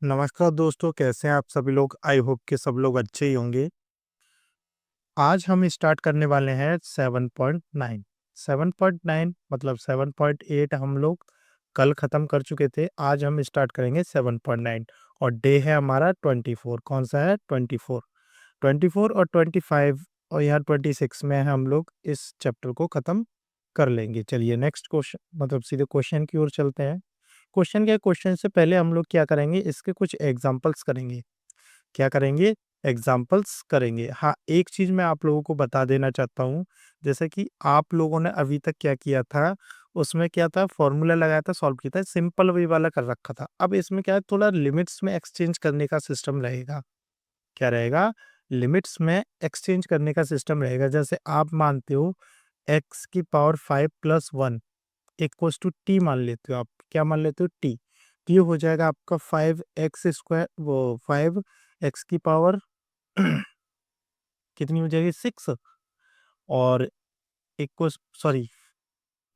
नमस्कार दोस्तों, कैसे हैं आप सभी लोग। आई होप कि सब लोग अच्छे ही होंगे। आज हम स्टार्ट करने वाले हैं 7.9। 7.9 मतलब 7.8 हम लोग कल ख़त्म कर चुके थे। आज हम स्टार्ट करेंगे 7.9 और डे है हमारा 24। कौन सा है? 24। 24 और 25 और यहाँ 26 में हम लोग इस चैप्टर को ख़त्म कर लेंगे। चलिए नेक्स्ट क्वेश्चन मतलब सीधे क्वेश्चन की ओर चलते हैं। क्वेश्चन से पहले हम लोग क्या करेंगे, इसके कुछ एग्जाम्पल्स करेंगे। क्या करेंगे? एग्जाम्पल्स करेंगे। हाँ, एक चीज़ मैं आप लोगों को बता देना चाहता हूँ, जैसे कि आप लोगों ने अभी तक क्या किया था, उसमें क्या था, फॉर्मूला लगाया था, सॉल्व किया था, सिंपल वे वाला कर रखा था। अब इसमें क्या है, थोड़ा लिमिट्स में एक्सचेंज करने का सिस्टम रहेगा। क्या रहेगा? लिमिट्स में एक्सचेंज करने का सिस्टम रहेगा। जैसे आप मानते हो एक्स की power 5 plus 1 equals to t मान लेते हो आप। क्या मान लेते हो? टी। तो ये हो जाएगा आपका 5x² वो 5x की पावर कितनी हो जाएगी? 6 और इक्वल्स सॉरी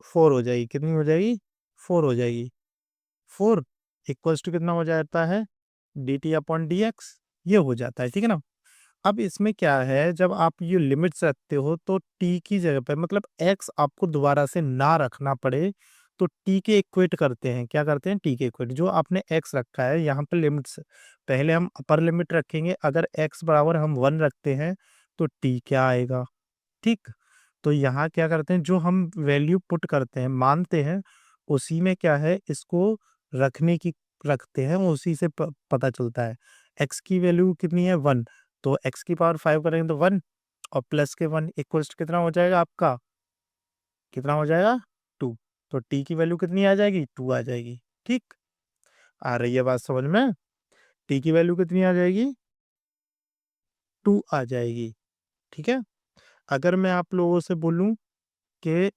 4 हो जाएगी। कितनी हो जाएगी? 4 हो जाएगी। 4 इक्वल्स टू कितना हो जाता है? dt upon dx। ये हो जाता है, ठीक है ना। अब इसमें क्या है, जब आप ये लिमिट्स रखते हो तो t की जगह पे मतलब x आपको दोबारा से ना रखना पड़े तो t के इक्वेट करते हैं। क्या करते हैं? t के इक्वेट। जो आपने x रखा है यहाँ पे लिमिट्स, पहले हम अपर लिमिट रखेंगे। अगर x बराबर हम 1 रखते हैं तो t क्या आएगा? ठीक। तो यहाँ क्या करते हैं, जो हम वैल्यू पुट करते हैं, मानते हैं, उसी में क्या है, इसको रखने की रखते हैं, उसी से पता चलता है। x की वैल्यू कितनी है? 1। तो x की पावर 5 करेंगे तो 1 और प्लस के 1 इक्वल्स टू कितना हो जाएगा आपका? कितना हो जाएगा? 2। तो t की वैल्यू कितनी आ जाएगी? 2 आ जाएगी। ठीक। आ रही है बात समझ में? t की वैल्यू कितनी आ जाएगी? 2 आ जाएगी। ठीक है। अगर मैं आप लोगों से बोलूं कि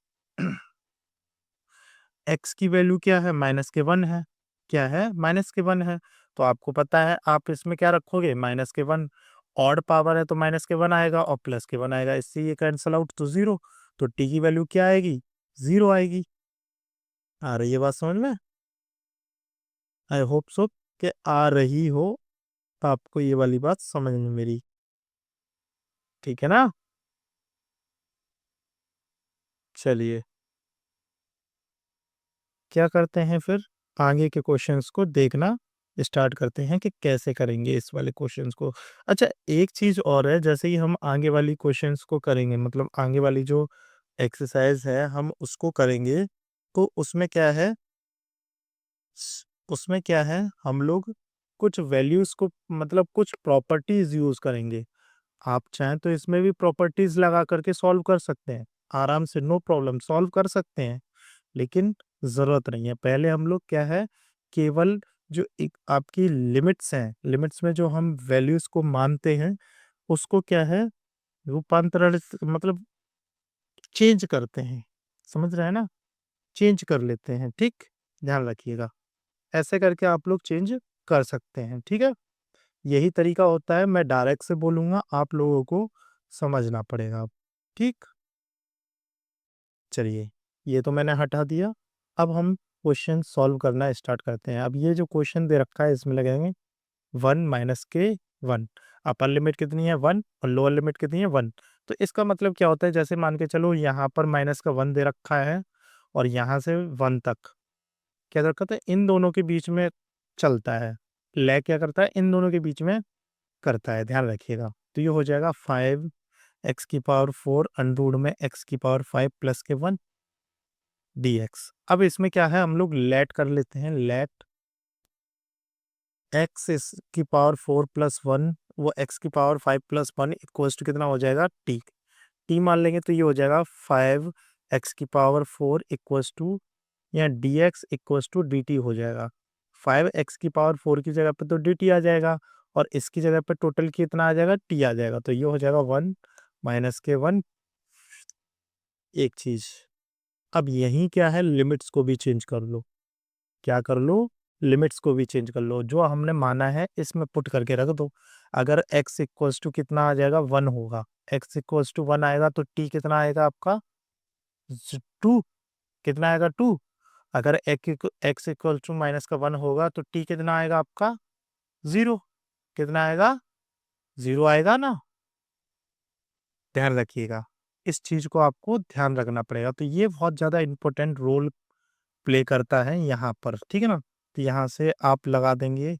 x की वैल्यू क्या है? माइनस के 1 है। क्या है? माइनस के 1 है। तो आपको पता है आप इसमें क्या रखोगे? माइनस के 1। ऑड पावर है तो माइनस के 1 आएगा और प्लस के 1 आएगा, इससे ये कैंसल आउट तो 0। तो t की वैल्यू क्या आएगी? 0 आएगी। आ रही है बात समझ में? आई होप सो कि आ रही हो आपको ये वाली बात समझ में मेरी। ठीक है ना। चलिए क्या करते हैं फिर, आगे के क्वेश्चंस को देखना स्टार्ट करते हैं कि कैसे करेंगे इस वाले क्वेश्चंस को। अच्छा, एक चीज और है, जैसे ही हम आगे वाली क्वेश्चंस को करेंगे, मतलब आगे वाली जो एक्सरसाइज है हम उसको करेंगे, तो उसमें क्या है, उसमें क्या है, हम लोग कुछ वैल्यूज को मतलब कुछ प्रॉपर्टीज यूज करेंगे। आप चाहें तो इसमें भी प्रॉपर्टीज लगा करके सॉल्व कर सकते हैं, आराम से, नो प्रॉब्लम, सॉल्व कर सकते हैं। लेकिन ज़रूरत नहीं है। पहले हम लोग क्या है, केवल जो एक आपकी लिमिट्स हैं, लिमिट्स में जो हम वैल्यूज़ को मानते हैं, उसको क्या है, रूपांतरण मतलब चेंज करते हैं। समझ रहे हैं ना? चेंज कर लेते हैं, ठीक? ध्यान रखिएगा। ऐसे करके आप लोग चेंज कर सकते हैं, ठीक है? यही तरीका होता है। मैं डायरेक्ट से बोलूँगा, आप लोगों को समझना पड़ेगा, ठीक? चलिए, ये तो मैंने हटा दिया। अब हम क्वेश्चन सॉल्व करना स्टार्ट करते हैं। अब ये जो क्वेश्चन दे रखा है इसमें लगेंगे 1 माइनस के 1। अपर लिमिट कितनी है? 1 और लोअर लिमिट कितनी है? 1। तो इसका मतलब क्या होता है, जैसे मान के चलो यहाँ पर माइनस का 1 दे रखा है और यहाँ से 1 तक क्या रखा था, इन दोनों के बीच में चलता है। लय क्या करता है? इन दोनों के बीच में करता है, ध्यान रखिएगा। तो ये हो जाएगा 5 एक्स की पावर 4 अंडर में एक्स की पावर 5 प्लस के 1 dx। अब इसमें क्या है, हम लोग लेट कर लेते हैं। लेट एक्स इस की पावर 4 प्लस 1 वो एक्स की पावर 5 प्लस 1 इक्वल्स टू कितना हो जाएगा? टी। टी मान लेंगे तो ये हो जाएगा 5 एक्स की पावर 4 इक्वल्स टू, या d x equals to d t हो जाएगा। 5 एक्स की पावर 4 की जगह पे तो डी टी आ जाएगा और इसकी जगह पे टोटल कितना आ जाएगा? टी आ जाएगा। तो ये हो जाएगा 1 माइनस के 1। एक चीज, अब यही क्या है, लिमिट्स को भी चेंज कर लो। क्या कर लो? लिमिट्स को भी चेंज कर लो। जो हमने माना है इसमें पुट करके रख दो। अगर x इक्वल्स टू कितना आ जाएगा? 1 होगा। x इक्वल्स टू 1 आएगा तो t कितना आएगा आपका? 2। कितना आएगा? 2। अगर x इक्वल्स टू माइनस का 1 होगा तो t कितना आएगा आपका? 0। कितना आएगा? 0 आएगा ना। ध्यान रखिएगा, इस चीज को आपको ध्यान रखना पड़ेगा। तो ये बहुत ज्यादा इंपॉर्टेंट रोल प्ले करता है यहाँ पर, ठीक है ना। तो यहाँ से आप लगा देंगे,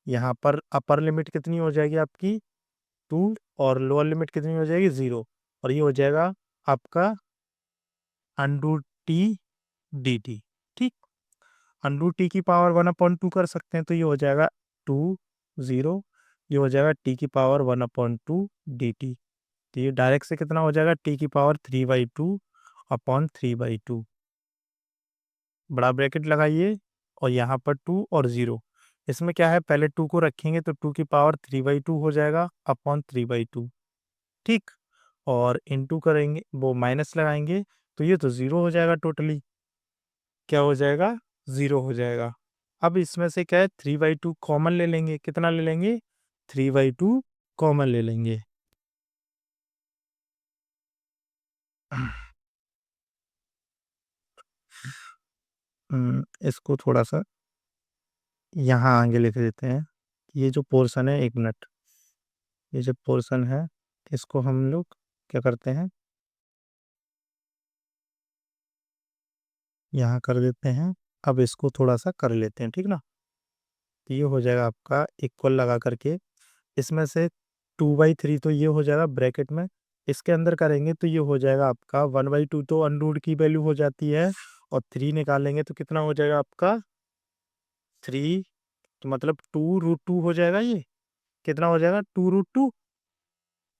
यहाँ पर अपर लिमिट कितनी हो जाएगी आपकी 2, और लोअर लिमिट कितनी हो जाएगी 0, और ये हो जाएगा आपका अंडू टी डी टी। ठीक, अंडू टी की पावर 1/2 कर सकते हैं, तो ये हो जाएगा 2 0, ये हो जाएगा टी की पावर 1/2 डी टी। तो ये डायरेक्ट से कितना हो जाएगा, टी की पावर 3/2/3/2। बड़ा ब्रैकेट लगाइए, और यहाँ पर 2 और 0। इसमें क्या है, पहले 2 को रखेंगे तो 2 की पावर 3/2 हो जाएगा अपॉन 3/2। ठीक, और इनटू करेंगे, वो माइनस लगाएंगे, तो ये तो 0 हो जाएगा टोटली। क्या हो जाएगा? 0 हो जाएगा। अब इसमें से क्या है, 3/2 कॉमन ले लेंगे। कितना ले लेंगे? 3/2 कॉमन ले लेंगे। इसको थोड़ा सा यहाँ आगे लिख देते हैं। ये जो पोर्शन है, 1 मिनट, ये जो पोर्शन है, इसको हम लोग क्या करते हैं, यहाँ कर देते हैं। अब इसको थोड़ा सा कर लेते हैं, ठीक ना। तो ये हो जाएगा आपका इक्वल लगा करके, इसमें से 2/3 तो ये हो जाएगा ब्रैकेट में, इसके अंदर करेंगे तो ये हो जाएगा आपका 1/2, तो अनरूट की वैल्यू हो जाती है, और 3 निकालेंगे तो कितना हो जाएगा आपका 3, तो मतलब 2√2 हो जाएगा ये। कितना हो जाएगा? 2√2।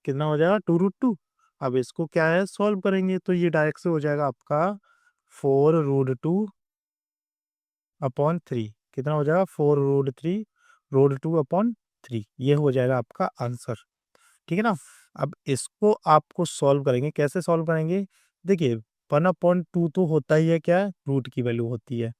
कितना हो जाएगा? 2√2। अब इसको क्या है, सॉल्व करेंगे तो ये डायरेक्ट से हो जाएगा आपका 4√2/3। कितना हो जाएगा? 4√3/2/3। ये हो जाएगा आपका आंसर, ठीक है ना। अब इसको आपको सॉल्व करेंगे, कैसे सॉल्व करेंगे? देखिए, 1/2 तो होता ही है, क्या रूट की वैल्यू होती है।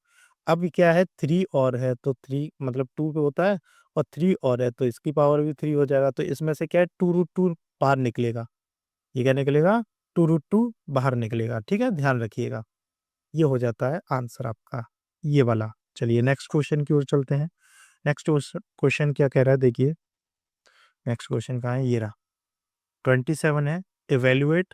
अब क्या है, 3 और है तो 3 मतलब 2 पे होता है, और 3 और है तो इसकी पावर भी 3 हो जाएगा। तो इसमें से क्या है, 2√2 बाहर निकलेगा। ये क्या निकलेगा? 2√2 बाहर निकलेगा, ठीक है, ध्यान रखिएगा। ये हो जाता है आंसर आपका, ये वाला। चलिए नेक्स्ट क्वेश्चन की ओर चलते हैं। नेक्स्ट क्वेश्चन क्या कह रहा है, देखिए नेक्स्ट क्वेश्चन कहाँ है, ये रहा। 27 है, evaluate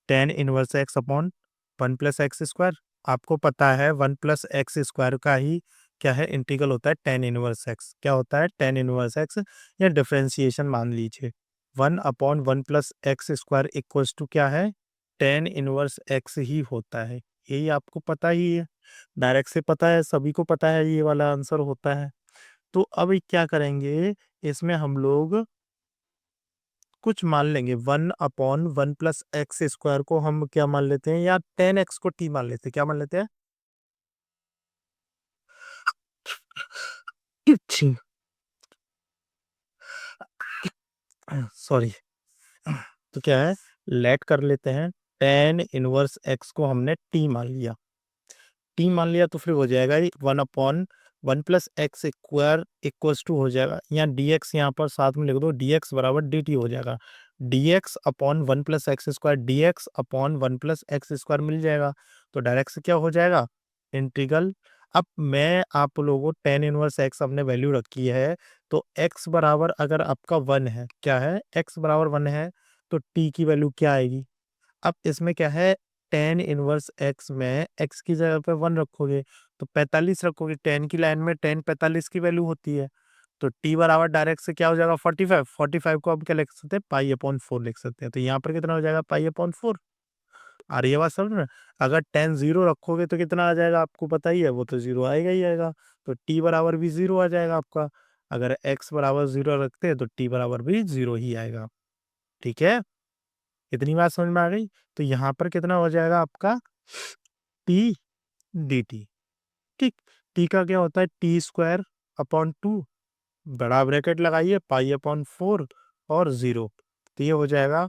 tan inverse x upon 1+x²। आपको पता है 1+x² का ही क्या है, इंटीग्रल होता है टेन इनवर्स एक्स। क्या होता है? टेन इनवर्स एक्स, या डिफरेंशिएशन मान लीजिए। 1/1+x² इक्वल्स टू क्या है, टेन इनवर्स एक्स ही होता है। यही आपको पता ही है, डायरेक्ट से पता है, सभी को पता है ये वाला आंसर होता है। तो अब क्या करेंगे, इसमें हम लोग कुछ मान लेंगे। 1/1+x² को हम क्या मान लेते हैं, या 10x को t मान लेते हैं। क्या मान लेते हैं? सॉरी। तो क्या है, लेट कर लेते हैं, टेन इनवर्स एक्स को हमने t मान लिया। टी मान लिया तो फिर हो जाएगा 1/1+x² इक्वल्स टू हो जाएगा, यहाँ dx यहाँ पर साथ में लिख दो, dx बराबर dt हो जाएगा। dx/1+x² dx/1+x² मिल जाएगा। तो डायरेक्ट से क्या हो जाएगा, इंटीग्रल। अब मैं आप लोगों को टेन इनवर्स एक्स हमने वैल्यू रखी है, तो x बराबर अगर आपका 1 है, क्या है, x बराबर 1 है, तो t की वैल्यू क्या आएगी। अब इसमें क्या है, टेन इनवर्स एक्स में एक्स की जगह पे 1 रखोगे तो 45 रखोगे। टेन की लाइन में टेन 45 की वैल्यू होती है, तो टी बराबर डायरेक्ट से क्या हो जाएगा, 45। 45 को अब क्या लिख सकते हैं, पाई/4 लिख सकते हैं। तो यहाँ पर कितना हो जाएगा, पाई/4। आ रही है बात समझ में? अगर टेन 0 रखोगे तो कितना आ जाएगा, आपको पता ही है, वो तो 0 आएगा ही आएगा। तो टी बराबर भी 0 आ जाएगा आपका। अगर एक्स बराबर 0 रखते हैं तो टी बराबर भी 0 ही आएगा, ठीक है। इतनी बात समझ में आ गई। तो यहाँ पर कितना हो जाएगा आपका, टी डी टी। ठीक, टी का क्या होता है, t²/2, बड़ा ब्रैकेट लगाइए, पाई/4 और 0। तो ये हो जाएगा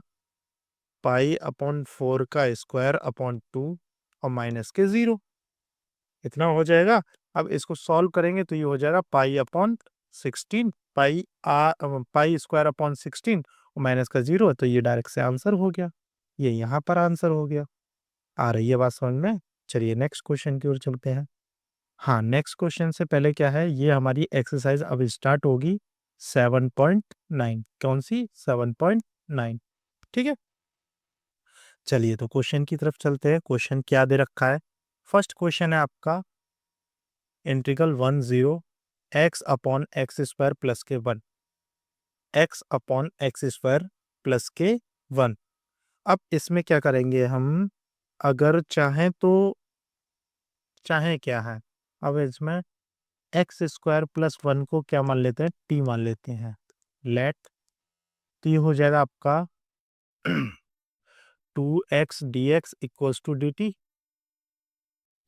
पाई/4 का स्क्वायर/2 और माइनस के 0। इतना हो जाएगा। अब इसको सॉल्व करेंगे तो ये हो जाएगा पाई/16, पाई² 16 और माइनस का 0 है, तो ये डायरेक्ट से आंसर हो गया। ये यहाँ पर आंसर हो गया। आ रही है बात समझ में? चलिए नेक्स्ट क्वेश्चन की ओर चलते हैं। हाँ, नेक्स्ट क्वेश्चन से पहले क्या है, ये हमारी एक्सरसाइज अब स्टार्ट होगी 7.9। कौन सी? 7.9। ठीक है, चलिए तो क्वेश्चन की तरफ चलते हैं। क्वेश्चन क्या दे रखा है? फर्स्ट क्वेश्चन है आपका इंटीग्रल 10 x/x² प्लस के 1, x/x² प्लस के 1। अब इसमें क्या करेंगे हम, अगर चाहें तो, चाहें क्या है, अब इसमें x² प्लस 1 को क्या मान लेते हैं, t मान लेते हैं। लेट t हो जाएगा आपका 2x dx equals to dt।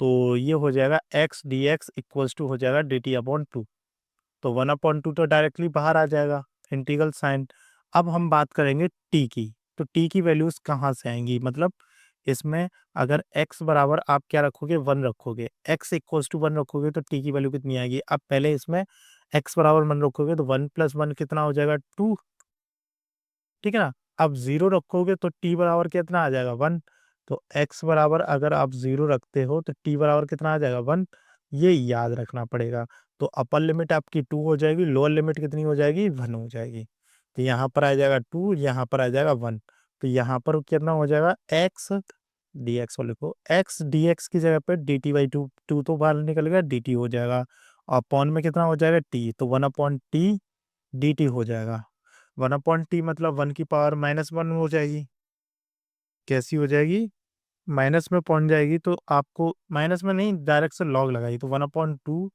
तो ये हो जाएगा x dx इक्वल्स टू हो जाएगा dt/2। तो 1/2 तो डायरेक्टली बाहर आ जाएगा, इंटीग्रल साइन। अब हम बात करेंगे t की, तो t की वैल्यूज कहाँ से आएंगी, मतलब इसमें अगर x बराबर आप क्या रखोगे, 1 रखोगे, x इक्वल्स टू 1 रखोगे तो t की वैल्यू कितनी आएगी। अब पहले इसमें x बराबर 1 रखोगे तो 1 + 1 कितना हो जाएगा, 2। ठीक है ना। अब 0 रखोगे तो t बराबर कितना आ जाएगा, 1। तो x बराबर अगर आप 0 रखते हो तो t बराबर कितना आ जाएगा, 1। ये याद रखना पड़ेगा। तो अपर लिमिट आपकी 2 हो जाएगी, लोअर लिमिट कितनी हो जाएगी, 1 हो जाएगी। तो यहाँ पर आ जाएगा 2, यहाँ पर आ जाएगा 1। तो यहाँ पर कितना हो जाएगा, x dx को लिखो, x dx की जगह पे dt/2, 2 तो बाहर निकल गया, dt हो जाएगा। और अपॉन में कितना हो जाएगा, t, तो 1/t dt हो जाएगा। 1/t मतलब 1 की पावर -1 हो जाएगी। कैसी हो जाएगी, माइनस में पहुंच जाएगी, तो आपको माइनस में नहीं, डायरेक्ट से लॉग लगाई, तो 1/2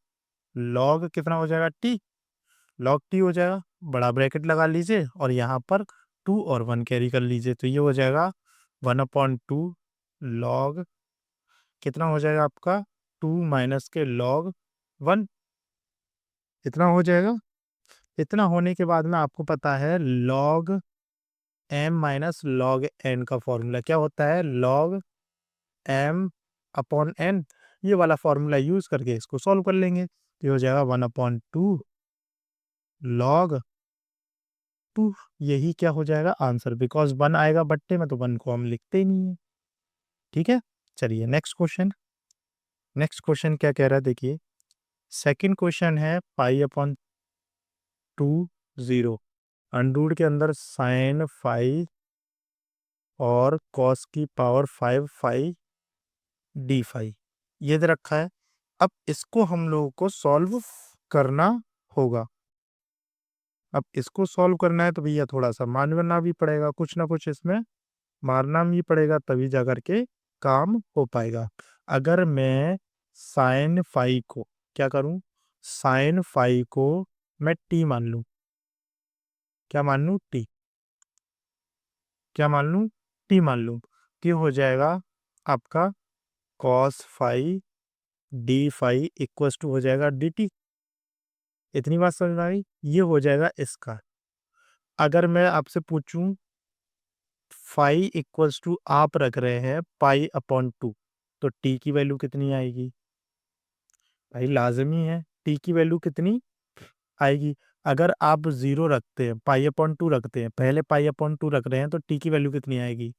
लॉग कितना हो जाएगा, टी, लॉग टी हो जाएगा। बड़ा ब्रैकेट लगा लीजिए और यहाँ पर 2 और 1 कैरी कर लीजिए, तो ये हो जाएगा 1/2 लॉग कितना हो जाएगा आपका, 2 माइनस के लॉग 1। इतना हो जाएगा। इतना होने के बाद में आपको पता है log m minus log n का फॉर्मूला क्या होता है, लॉग m/n। ये वाला फॉर्मूला यूज करके इसको सॉल्व कर लेंगे, तो ये हो जाएगा 1/2 लॉग 2। यही क्या हो जाएगा आंसर, बिकॉज 1 आएगा बट्टे में तो 1 को हम लिखते ही नहीं है। ठीक है, चलिए नेक्स्ट क्वेश्चन। नेक्स्ट क्वेश्चन क्या कह रहा है, देखिए सेकंड क्वेश्चन है π/2 0 अंडररूट के अंदर साइन फाई और कॉस की पावर 5 फाई डी फाई, ये दे रखा है। अब इसको हम लोगों को सॉल्व करना होगा। अब इसको सॉल्व करना है तो भैया थोड़ा सा मानना भी पड़ेगा, कुछ ना कुछ इसमें मारना भी पड़ेगा, तभी जा करके काम हो पाएगा। अगर मैं साइन फाई को क्या करूं, साइन फाई को मैं टी मान लूं, क्या मान लूं, टी, क्या मान लूं, टी मान लूं, कि हो जाएगा आपका cos phi d phi equals to हो जाएगा डी टी। इतनी बात समझ में आई, ये हो जाएगा इसका। अगर मैं आपसे पूछूं फाई इक्वल्स टू आप रख रहे हैं π/2, तो टी की वैल्यू कितनी आएगी, भाई लाजमी है टी की वैल्यू कितनी आएगी। अगर आप 0 रखते हैं, π/2 रखते हैं, पहले π/2 रख रहे हैं, तो टी की वैल्यू कितनी आएगी,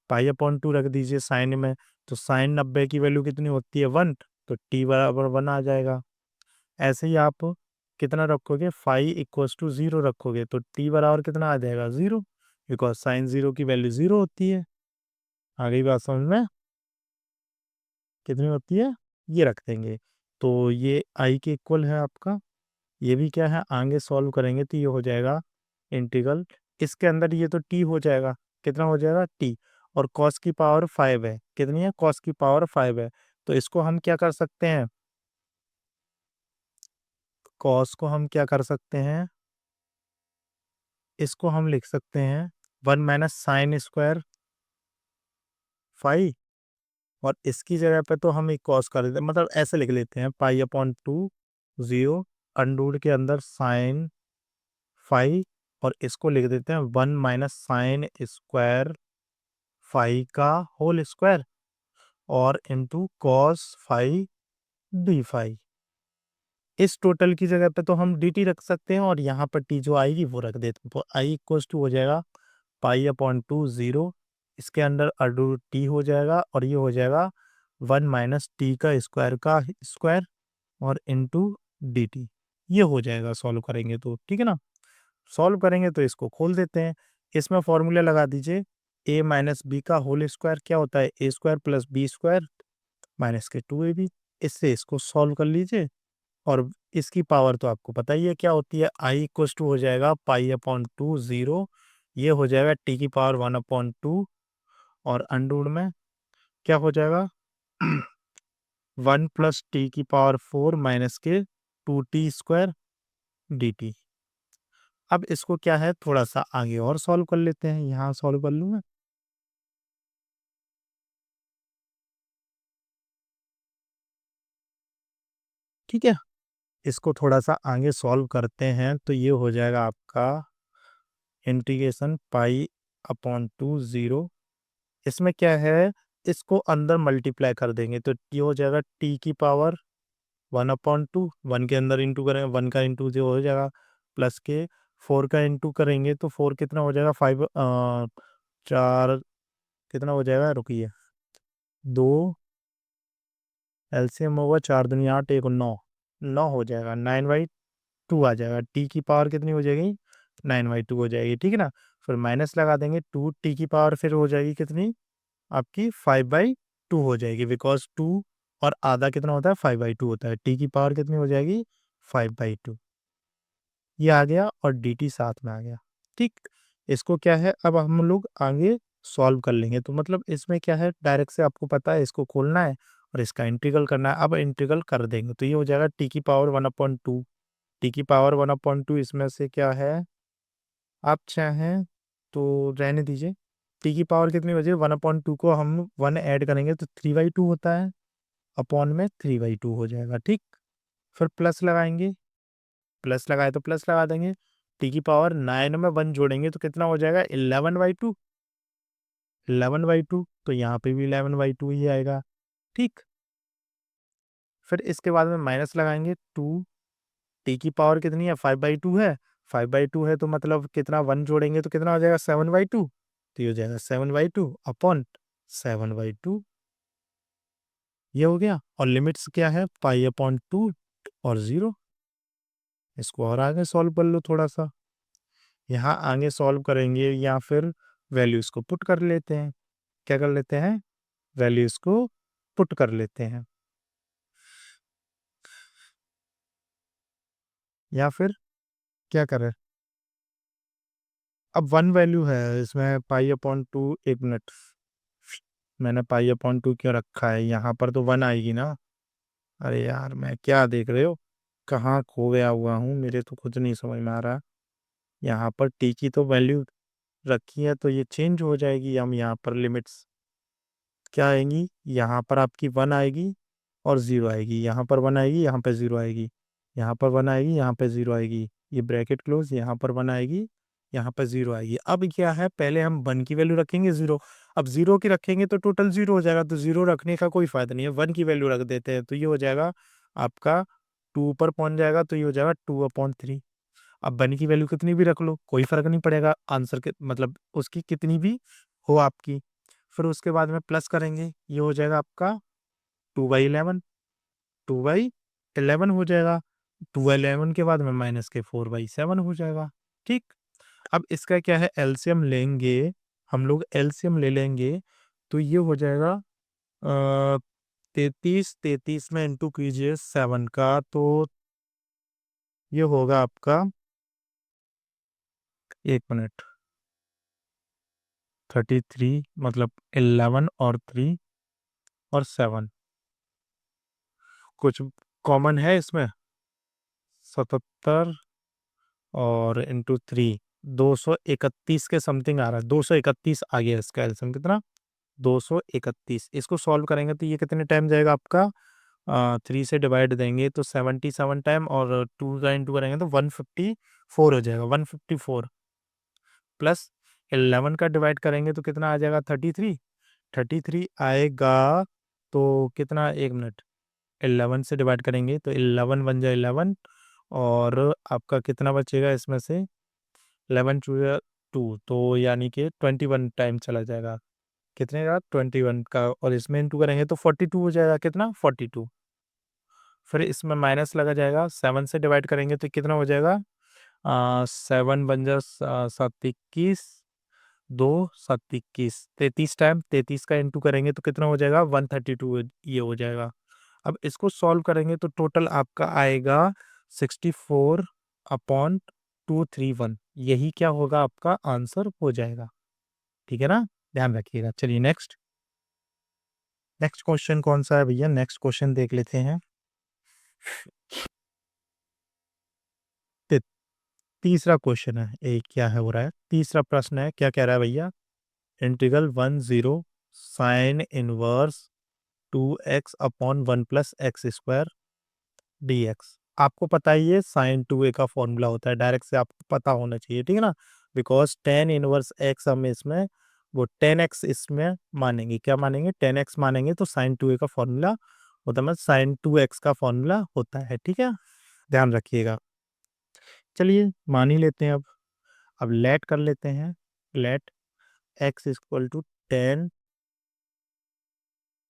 π/2 रख दीजिए साइन में, तो साइन 90 की वैल्यू कितनी होती है, 1, तो टी बराबर 1 आ जाएगा। ऐसे ही आप कितना रखोगे, फाई इक्वल्स टू 0 रखोगे तो टी बराबर कितना आ जाएगा, 0, बिकॉज साइन 0 की वैल्यू 0 होती है। आ गई बात समझ में, कितनी होती है, ये रख देंगे। तो ये आई के इक्वल है आपका, ये भी क्या है, आगे सॉल्व करेंगे तो ये हो जाएगा इंटीग्रल, इसके अंदर ये तो टी हो जाएगा, कितना हो जाएगा, टी, और कॉस की पावर 5 है, कितनी है, कॉस की पावर 5 है। तो इसको हम क्या कर सकते हैं, कॉस को हम क्या कर सकते हैं, इसको हम लिख सकते हैं 1 माइनस साइन स्क्वायर 5, और इसकी जगह पे तो हम एक कॉस कर देते हैं, मतलब ऐसे लिख लेते हैं π/2 0 अंडूर के अंदर साइन 5, और इसको लिख देते हैं 1 माइनस साइन स्क्वायर 5 का होल स्क्वायर, और इंटू कॉस 5 डी 5। इस टोटल की जगह पे तो हम डी टी रख सकते हैं, और यहाँ पर टी जो आएगी वो रख देते हैं, तो आई इक्वल्स टू हो जाएगा π/2 0, इसके अंदर अंडर टी हो जाएगा, और ये हो जाएगा 1 माइनस टी का स्क्वायर और इंटू डी टी। ये हो जाएगा सॉल्व करेंगे तो, ठीक है ना। सॉल्व करेंगे तो इसको खोल देते हैं, इसमें फॉर्मूला लगा दीजिए, ए माइनस बी का होल स्क्वायर क्या होता है, A square plus B square minus के 2ab। इससे इसको सॉल्व कर लीजिए, और इसकी पावर तो आपको पता ही है क्या होती है, आई इक्वस टू हो जाएगा पाई अपॉन टू जीरो, ये हो जाएगा टी की पावर 1/2, और अंडर में क्या हो जाएगा 1 प्लस टी की पावर 4 माइनस के 2t² dt। अब इसको क्या है, थोड़ा सा आगे और सॉल्व कर लेते हैं, यहाँ सॉल्व कर लूँ मैं, ठीक है। इसको थोड़ा सा आगे सॉल्व करते हैं तो ये हो जाएगा आपका integration pi upon two zero, इसमें क्या है, इसको अंदर मल्टीप्लाई कर देंगे तो ये हो जाएगा टी की पावर 1/2, 1 के अंदर इंटू करेंगे, 1 का इंटू जो हो जाएगा, प्लस के 4 का इंटू करेंगे तो 4 कितना हो जाएगा, 5 4 कितना हो जाएगा, रुकिए, 2 एलसीएम होगा, 4 दुनिया 8, 1 9, 9 हो जाएगा, 9/2 आ जाएगा, टी की पावर कितनी हो जाएगी, 9/2 हो जाएगी, ठीक है ना। फिर माइनस लगा देंगे, 2 टी की पावर फिर हो जाएगी कितनी आपकी, 5/2 हो जाएगी, बिकॉज 2 और आधा कितना होता है, 5/2 होता है, टी की पावर कितनी हो जाएगी, 5/2। ये आ गया और डी टी साथ में आ गया, ठीक। इसको क्या है, अब हम लोग आगे सॉल्व कर लेंगे, तो मतलब इसमें क्या है, डायरेक्ट से आपको पता है इसको खोलना है और इसका इंटीग्रल करना है। अब इंटीग्रल कर देंगे तो ये हो जाएगा टी की पावर 1/2, टी की पावर 1/2, इसमें से क्या है, आप चाहें तो रहने दीजिए, टी की पावर कितनी बची, 1/2 को हम 1 ऐड करेंगे तो 3/2 होता है, अपॉन में 3/2 हो जाएगा, ठीक। फिर प्लस लगाएंगे, प्लस लगाए तो प्लस लगा देंगे, टी की पावर 9 में 1 जोड़ेंगे तो कितना हो जाएगा, 11/2, 11/2, तो यहाँ पे भी 11/2 ही आएगा, ठीक। फिर इसके बाद में माइनस लगाएंगे, 2 टी की पावर कितनी है, 5/2 है, 5/2 है तो मतलब कितना, 1 जोड़ेंगे तो कितना हो जाएगा, 7/2, तो ये हो जाएगा 7/2 अपॉन 7/2, ये हो गया। और लिमिट्स क्या है, पाई/2 और 0। इसको और आगे सॉल्व कर लो थोड़ा सा, यहाँ आगे सॉल्व करेंगे या फिर वैल्यूज को पुट कर लेते हैं, क्या कर लेते हैं, वैल्यूज को पुट कर लेते हैं, या फिर क्या करें, अब 1 वैल्यू है इसमें, पाई/2, एक मिनट, मैंने पाई/2 क्यों रखा है, यहाँ पर तो 1 आएगी ना, अरे यार मैं क्या देख रहे हो, कहाँ खो गया हुआ हूँ, मेरे तो कुछ नहीं समझ में आ रहा। यहाँ पर टी की तो वैल्यू रखी है तो ये चेंज हो जाएगी, हम यहाँ पर लिमिट्स क्या आएंगी, यहाँ पर आपकी 1 आएगी और 0 आएगी, यहाँ पर 1 आएगी, यहाँ पे 0 आएगी, यहाँ पर 1 आएगी, यहाँ पे 0 आएगी, ये ब्रैकेट क्लोज, यहाँ पर 1 आएगी, यहाँ पर 0 आएगी। अब क्या है, पहले हम 1 की वैल्यू रखेंगे 0, अब 0 की रखेंगे तो टोटल 0 हो जाएगा, तो 0 रखने का कोई फायदा नहीं है, 1 की वैल्यू रख देते हैं तो ये हो जाएगा आपका 2 पर पहुंच जाएगा, तो ये हो जाएगा 2/3। अब 1 की वैल्यू कितनी भी रख लो कोई फर्क नहीं पड़ेगा, आंसर के मतलब उसकी कितनी भी हो आपकी। फिर उसके बाद में प्लस करेंगे, ये हो जाएगा आपका 2/11, 2/11 हो जाएगा, 2/11 के बाद में माइनस के 4/7 हो जाएगा, ठीक। अब इसका क्या है, एलसीएम लेंगे, हम लोग एलसीएम ले लेंगे तो ये हो जाएगा 33, 33 में इंटू कीजिए 7 का, तो ये होगा आपका, एक मिनट, 33 मतलब 11 और 3 और 7, कुछ कॉमन है इसमें, 77 और इंटू 3, 231 के समथिंग आ रहा है, 231 आ गया इसका एल्सियम कितना, 231। इसको सॉल्व करेंगे तो ये कितने टाइम जाएगा आपका, 3 से डिवाइड देंगे तो 77 टाइम, और 2 का इंटू करेंगे तो 154 हो जाएगा, 154 प्लस 11 का डिवाइड करेंगे तो कितना आ जाएगा, 33, 33 आएगा, तो कितना, एक मिनट, 11 से डिवाइड करेंगे तो 11 बन जाए 11, और आपका कितना बचेगा इसमें से, 11 2 तो यानी कि 21 टाइम चला जाएगा, कितने का, 21 का, और इसमें इंटू करेंगे तो 42 हो जाएगा, कितना, 42, फिर इसमें माइनस लगा जाएगा, 7 से डिवाइड करेंगे तो कितना हो जाएगा, 7 बन जा 7 21, 2 7 21, 33 टाइम 33 का इंटू करेंगे तो कितना हो जाएगा, 132 ये हो जाएगा। अब इसको सॉल्व करेंगे तो टोटल आपका आएगा 64/231, यही क्या होगा, आपका आंसर हो जाएगा। ठीक है ना, ध्यान रखिएगा। चलिए नेक्स्ट क्वेश्चन कौन सा है भैया, नेक्स्ट क्वेश्चन देख लेते हैं। तीसरा क्वेश्चन है, एक क्या है हो रहा है, तीसरा प्रश्न है, क्या कह रहा है भैया, integral 10 sine inverse 2x/1 + x² dx। आपको पता ही है साइन 2a का फॉर्मूला होता है, डायरेक्ट से आपको पता होना चाहिए, ठीक है ना, बिकॉज टेन इनवर्स x हम इसमें वो 10x इसमें मानेंगे, क्या मानेंगे, 10x मानेंगे तो साइन 2a का फॉर्मूला होता है, मतलब साइन 2x का फॉर्मूला होता है, ठीक है, ध्यान रखिएगा। चलिए मान ही लेते हैं, अब लेट कर लेते हैं, लेट x = 10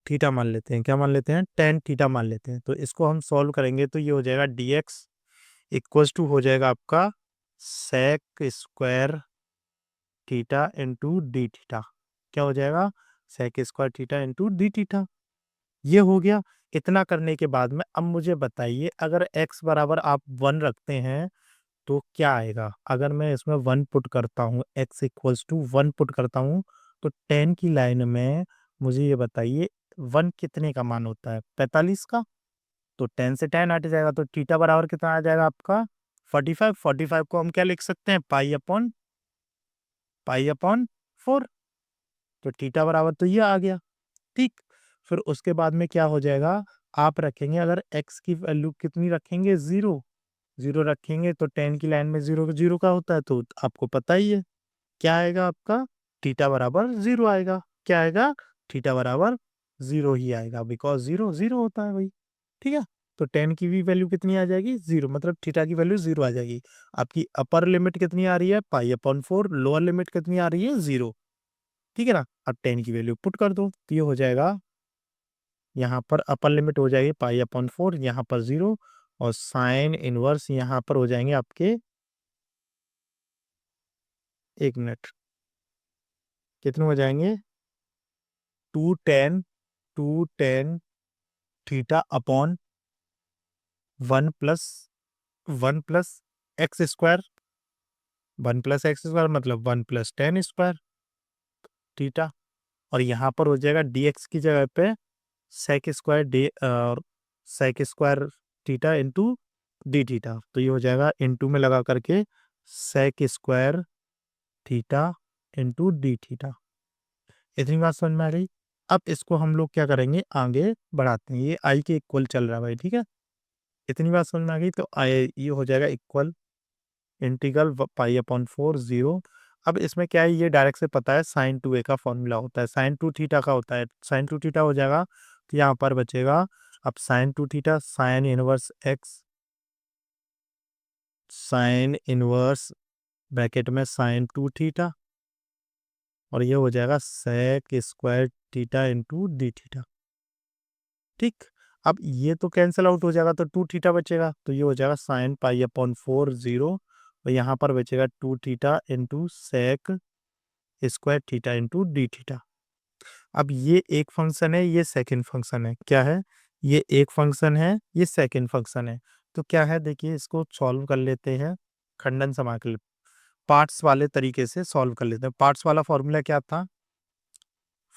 थीटा मान लेते हैं, क्या मान लेते हैं, 10 थीटा मान लेते हैं। तो इसको हम सॉल्व करेंगे तो ये हो जाएगा dx = हो जाएगा आपका sec square theta into d theta, क्या हो जाएगा, sec square theta into d theta, ये हो गया। इतना करने के बाद में अब मुझे बताइए, अगर x बराबर आप 1 रखते हैं तो क्या आएगा, अगर मैं इसमें 1 पुट करता हूँ, x = 1 पुट करता हूँ तो 10 की लाइन में मुझे ये बताइए 1 कितने का मान होता है, 45 का, तो 10 से 10 हट जाएगा तो थीटा बराबर कितना आ जाएगा आपका 45। 45 को हम क्या लिख सकते हैं, पाई अपॉन 4, तो थीटा बराबर तो ये आ गया, ठीक। फिर उसके बाद में क्या हो जाएगा, आप रखेंगे, अगर x की वैल्यू कितनी रखेंगे, 0 0 रखेंगे तो 10 की लाइन में 0 0 का होता है, तो आपको पता ही है क्या आएगा, आपका थीटा बराबर 0 आएगा, क्या आएगा, थीटा बराबर 0 ही आएगा, बिकॉज 0 0 होता है भाई, ठीक है। तो 10 की भी वैल्यू कितनी आ जाएगी, 0, मतलब थीटा की वैल्यू 0 आ जाएगी। आपकी अपर लिमिट कितनी आ रही है, पाई/4, लोअर लिमिट कितनी आ रही है, 0, ठीक है ना। अब 10 की वैल्यू पुट कर दो तो ये हो जाएगा, यहाँ पर अपर लिमिट हो जाएगी पाई/4, यहाँ पर 0, और साइन इनवर्स यहाँ पर हो जाएंगे आपके, एक मिनट, कितने हो जाएंगे, 210 थीटा अपॉन 1 + x², 1 + x² मतलब 1 + 10² थीटा, और यहाँ पर हो जाएगा dx की जगह पे सेक स्क्वायर डी और sec square theta into d theta, तो ये हो जाएगा इंटू में लगा करके sec square theta into d theta. इतनी बात समझ में आ गई। अब इसको हम लोग क्या करेंगे, आगे बढ़ाते हैं, ये आई के इक्वल चल रहा है भाई, ठीक है, इतनी बात समझ में आ गई। तो आई ये हो जाएगा इक्वल इंटीग्रल पाई/4 0। अब इसमें क्या है, ये डायरेक्ट से पता है साइन 2a का फॉर्मूला होता है, साइन 2 थीटा का होता है, साइन 2 थीटा हो जाएगा तो यहाँ पर बचेगा, अब sine 2 theta sine inverse x, sine inverse bracket में साइन 2 थीटा, और ये हो जाएगा sec square theta into d theta, ठीक। अब ये तो कैंसिल आउट हो जाएगा तो 2 थीटा बचेगा, तो ये हो जाएगा साइन पाई/4 0, और यहाँ पर बचेगा 2 theta into sec square theta into d theta. अब ये एक फंक्शन है, ये सेकंड फंक्शन है, क्या है, ये एक फंक्शन है, ये सेकंड फंक्शन है, तो क्या है, देखिए इसको सॉल्व कर लेते हैं, खंडन समाकल पार्ट्स वाले तरीके से सॉल्व कर लेते हैं। पार्ट्स वाला फॉर्मूला क्या था,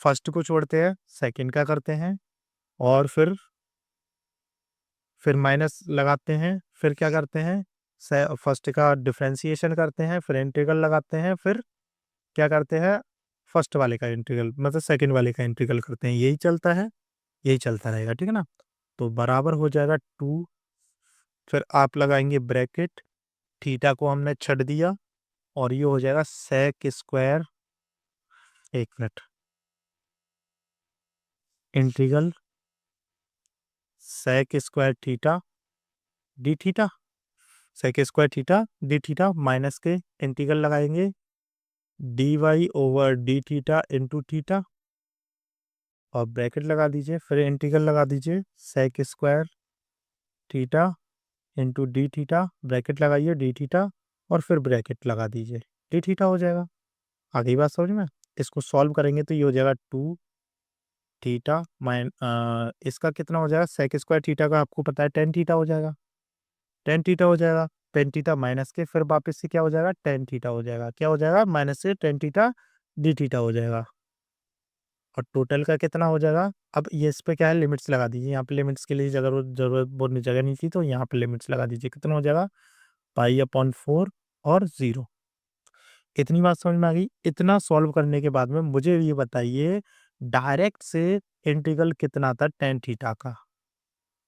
फर्स्ट को छोड़ते हैं, सेकंड का करते हैं, और फिर माइनस लगाते हैं, फिर क्या करते हैं, फर्स्ट का डिफरेंशिएशन करते हैं, फिर इंटीग्रल लगाते हैं, फिर क्या करते हैं, फर्स्ट वाले का इंटीग्रल मतलब सेकंड वाले का इंटीग्रल करते हैं, यही चलता है, यही चलता रहेगा, ठीक है ना। तो बराबर हो जाएगा 2, फिर आप लगाएंगे ब्रैकेट, थीटा को हमने छट दिया, और ये हो जाएगा सेक स्क्वायर, एक minute, integral sec square theta d theta, sec square theta d theta minus के इंटीग्रल लगाएंगे dy/डी थीटा इंटू थीटा, और ब्रैकेट लगा दीजिए, फिर इंटीग्रल लगा दीजिए sec square theta into d theta, bracket लगाइए डी थीटा और फिर ब्रैकेट लगा दीजिए, डी थीटा हो जाएगा। आ गई बात समझ में? इसको सॉल्व करेंगे तो ये हो जाएगा 2 थीटा इसका कितना हो जाएगा, सेक स्क्वायर थीटा का आपको पता है 10 थीटा हो जाएगा, 10 थीटा हो जाएगा। 10 थीटा माइनस के फिर वापस से क्या हो जाएगा, 10 थीटा हो जाएगा, क्या हो जाएगा, माइनस से 10 थीटा डी थीटा हो जाएगा। और टोटल का कितना हो जाएगा, अब ये इस पे क्या है, लिमिट्स लगा दीजिए, यहाँ पे लिमिट्स के लिए जरूरत बोलने जगह नहीं थी, तो यहाँ पे लिमिट्स लगा दीजिए, कितना हो जाएगा, पाई अपॉन 4 और 0। इतनी बात समझ में आ गई? इतना सॉल्व करने के बाद में मुझे ये बताइए, डायरेक्ट से इंटीग्रल कितना था टेन थीटा का,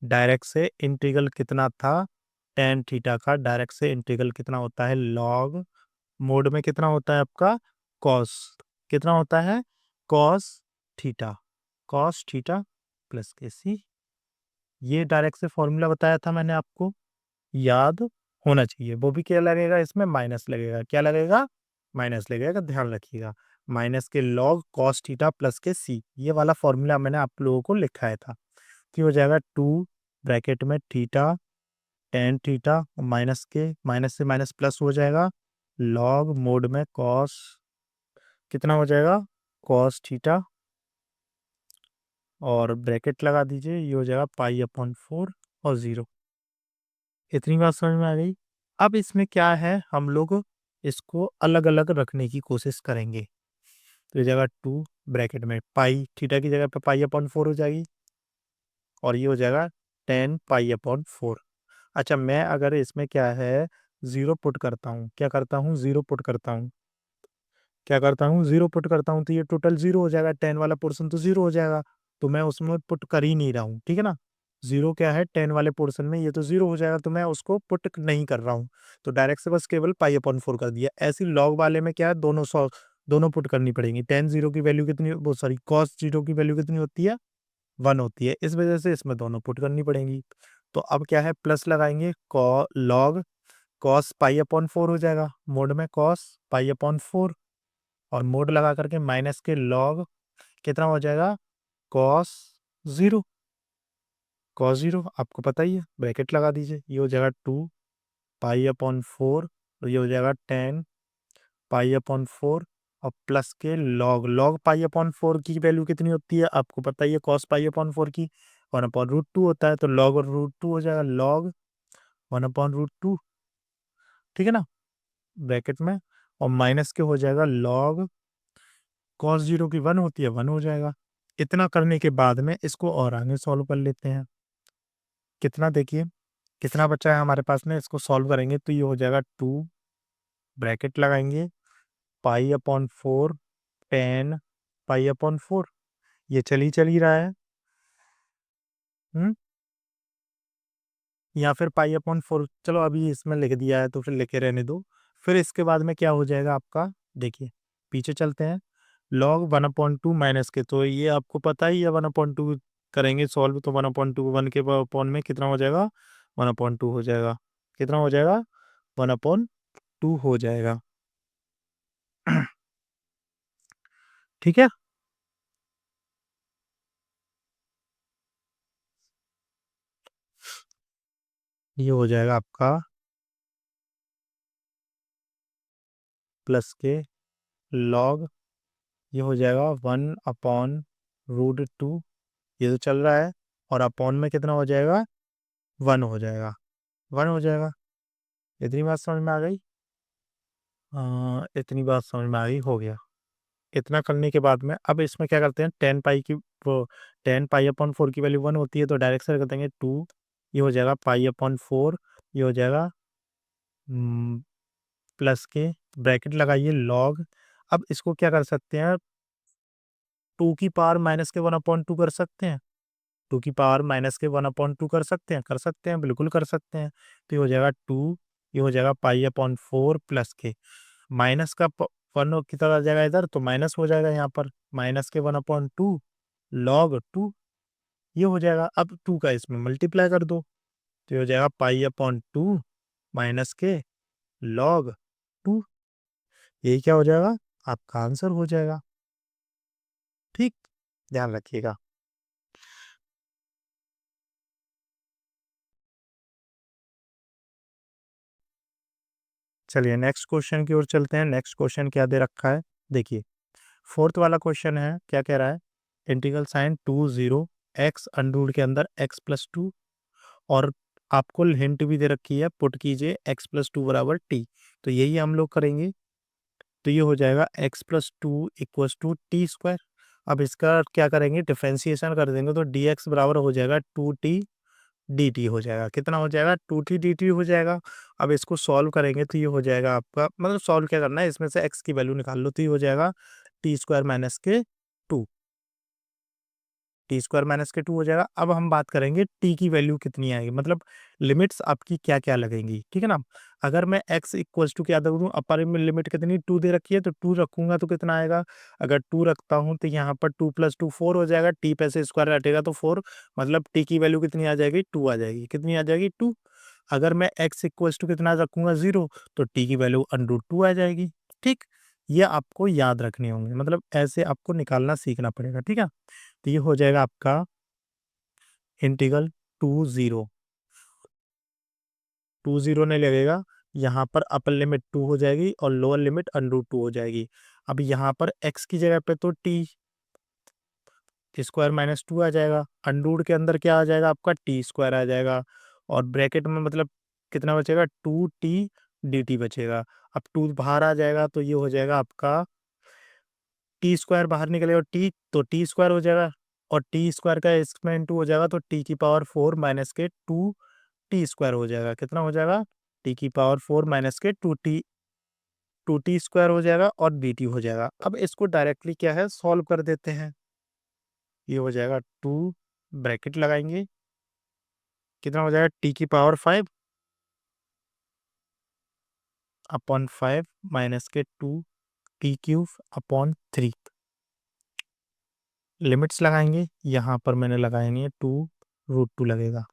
डायरेक्ट से इंटीग्रल कितना था टेन थीटा का, डायरेक्ट से इंटीग्रल कितना होता है, लॉग मोड में कितना होता है आपका, कॉस, कितना होता है, cos theta, cos theta plus के सी। ये डायरेक्ट से फॉर्मूला बताया था मैंने आपको, याद होना चाहिए। वो भी क्या लगेगा, इसमें माइनस लगेगा, क्या लगेगा, माइनस लगेगा, ध्यान रखिएगा। माइनस के लॉग कॉस थीटा प्लस के सी, ये वाला फॉर्मूला मैंने आप लोगों को लिखाया था, कि हो जाएगा 2 ब्रैकेट में थीटा टेन थीटा, माइनस के माइनस से माइनस प्लस हो जाएगा, लॉग मोड में कॉस, कितना हो जाएगा, कॉस थीटा और ब्रैकेट लगा दीजिए, ये हो जाएगा पाई अपॉन 4 और 0। इतनी बात समझ में आ गई? अब इसमें क्या है, हम लोग इसको अलग अलग रखने की कोशिश करेंगे, तो ये जगह 2 ब्रैकेट में पाई थीटा की जगह पे पाई अपॉन 4 हो जाएगी, और ये हो जाएगा 10 पाई अपॉन 4। अच्छा, मैं अगर इसमें क्या है, 0 पुट करता हूँ, क्या करता हूँ, 0 पुट करता हूँ, क्या करता हूँ, 0 पुट करता हूँ, तो ये टोटल 0 हो जाएगा, 10 वाला पोर्शन तो 0 हो जाएगा, तो मैं उसमें पुट कर ही नहीं रहा हूँ, ठीक है ना। 0 क्या है 10 वाले पोर्शन में, ये तो 0 हो जाएगा, तो मैं उसको पुट नहीं कर रहा हूँ, तो डायरेक्ट से बस केवल पाई अपॉन 4 कर दिया। ऐसी लॉग वाले में क्या है, दोनों पुट करनी पड़ेंगी। टेन जीरो की वैल्यू कितनी, वो सॉरी कॉस 0 की वैल्यू कितनी होती है, 1 होती है, इस वजह से इसमें दोनों पुट करनी पड़ेंगी। तो अब क्या है, प्लस लगाएंगे, लॉग कॉस पाई अपॉन 4 हो जाएगा, मोड में कॉस पाई अपॉन 4, और मोड लगा करके माइनस के लॉग कितना हो जाएगा, कॉस 0, कॉस 0 आपको पता ही है, ब्रैकेट लगा दीजिए, ये हो जाएगा 2 पाई अपॉन 4 और ये हो जाएगा 10 पाई अपॉन 4, और प्लस के लॉग, लॉग पाई अपॉन 4 की वैल्यू कितनी होती है आपको पता ही है, कॉस पाई अपॉन 4 की 1/√2 होता है, तो लॉग और √2 हो जाएगा, लॉग 1/√2, ठीक है ना, ब्रैकेट में, और माइनस के हो जाएगा लॉग कॉस 0 की 1 होती है, 1 हो जाएगा। इतना करने के बाद में इसको और आगे सॉल्व कर लेते हैं, कितना देखिए, कितना बचा है हमारे पास में, इसको सॉल्व करेंगे तो ये हो जाएगा 2 ब्रैकेट लगाएंगे पाई अपॉन 4 10 पाई अपॉन 4, ये चल ही रहा है, हम्म, या फिर पाई अपॉन 4, चलो अभी इसमें लिख दिया है तो फिर लिखे रहने दो। फिर इसके बाद में क्या हो जाएगा आपका, देखिए पीछे चलते हैं, लॉग 1/2 माइनस के, तो ये आपको पता ही है 1/2 करेंगे सॉल्व, तो 1/2 1 के अपॉन में कितना हो जाएगा, 1/2 हो जाएगा, कितना हो जाएगा, 1/2 हो जाएगा। ठीक है, ये हो जाएगा आपका प्लस के लॉग, ये हो जाएगा 1/√2, ये तो चल रहा है, और अपॉन में कितना हो जाएगा, 1 हो जाएगा, 1 हो जाएगा। इतनी बात समझ में आ गई, इतनी बात समझ में आ गई, हो गया। इतना करने के बाद में अब इसमें क्या करते हैं, 10 पाई की वो 10 पाई अपॉन 4 की वैल्यू 1 होती है, तो डायरेक्ट से कर देंगे 2, ये हो जाएगा पाई अपॉन 4, ये हो जाएगा प्लस के ब्रैकेट लगाइए लॉग, अब इसको क्या कर सकते हैं, 2 की पावर माइनस के 1/2 कर सकते हैं, 2 की पावर माइनस के 1/2 कर सकते हैं, कर सकते हैं, बिल्कुल कर सकते हैं, तो ये हो जाएगा 2, ये हो जाएगा पाई अपॉन 4 प्लस के माइनस का 1 की तरह आ जाएगा इधर, तो माइनस हो जाएगा यहाँ पर, माइनस के 1/2 लॉग 2, ये हो जाएगा। अब 2 का इसमें मल्टीप्लाई कर दो, तो ये हो जाएगा पाई अपॉन 2 माइनस के लॉग 2, यही क्या हो जाएगा, आपका आंसर हो जाएगा। ठीक, ध्यान रखिएगा। चलिए नेक्स्ट क्वेश्चन की ओर चलते हैं। नेक्स्ट क्वेश्चन क्या दे रखा है, देखिए फोर्थ वाला क्वेश्चन है, क्या कह रहा है, इंटीग्रल साइन 2 0 x अंडर के अंदर x+2, और आपको हिंट भी दे रखी है, पुट कीजिए x+2 बराबर t। तो यही हम लोग करेंगे। तो ये हो जाएगा x+2 equals to T square. अब इसका क्या करेंगे, डिफ्रेंसिएशन कर देंगे, तो dx बराबर हो जाएगा 2t dt हो जाएगा। कितना हो जाएगा, 2t dt हो जाएगा। अब इसको सॉल्व करेंगे तो ये हो जाएगा आपका, मतलब सॉल्व क्या करना है, इसमें से x की वैल्यू निकाल लो, तो ये हो जाएगा टी स्क्वायर माइनस के 2, टी स्क्वायर माइनस के 2 हो जाएगा। अब हम बात करेंगे टी की वैल्यू कितनी आएगी, मतलब लिमिट्स आपकी क्या क्या लगेंगी, ठीक है ना। अगर मैं x इक्वल्स टू क्या रख दूँ, अपर में लिमिट कितनी 2 दे रखी है, तो 2 रखूंगा तो कितना आएगा, अगर 2 रखता हूँ तो यहाँ पर 2+2 4 हो जाएगा, टी पे से स्क्वायर हटेगा तो 4, मतलब टी की वैल्यू कितनी आ जाएगी, 2 आ जाएगी। कितनी आ जाएगी, 2। अगर मैं x इक्वल्स टू कितना रखूंगा, 0, तो टी की वैल्यू √2 आ जाएगी। ठीक, ये आपको याद रखने होंगे, मतलब ऐसे आपको निकालना सीखना पड़ेगा, ठीक है। तो ये हो जाएगा आपका इंटीग्रल 2 0, 2 0 नहीं लगेगा, यहाँ पर अपर लिमिट 2 हो जाएगी और लोअर लिमिट √2 हो जाएगी। अब यहाँ पर x की जगह पे तो टी स्क्वायर माइनस 2 आ जाएगा, अंडर के अंदर क्या आ जाएगा आपका, टी स्क्वायर आ जाएगा, और ब्रैकेट में मतलब कितना बचेगा, 2t dt बचेगा। अब 2 बाहर आ जाएगा तो ये हो जाएगा आपका टी स्क्वायर, बाहर निकलेगा टी, तो टी स्क्वायर हो जाएगा, और टी स्क्वायर का इसमें इंटू हो जाएगा, तो टी की पावर 4 माइनस के 2 टी स्क्वायर हो जाएगा। कितना हो जाएगा, टी की पावर 4 माइनस के 2t स्क्वायर हो जाएगा, और dt हो जाएगा। अब इसको डायरेक्टली क्या है, सॉल्व कर देते हैं। ये हो जाएगा 2, ब्रैकेट लगाएंगे, कितना हो जाएगा, टी की पावर 5 अपॉन 5 माइनस के 2t³ अपॉन 3। लिमिट्स लगाएंगे, यहाँ पर मैंने लगाए नहीं है, 2√2 लगेगा,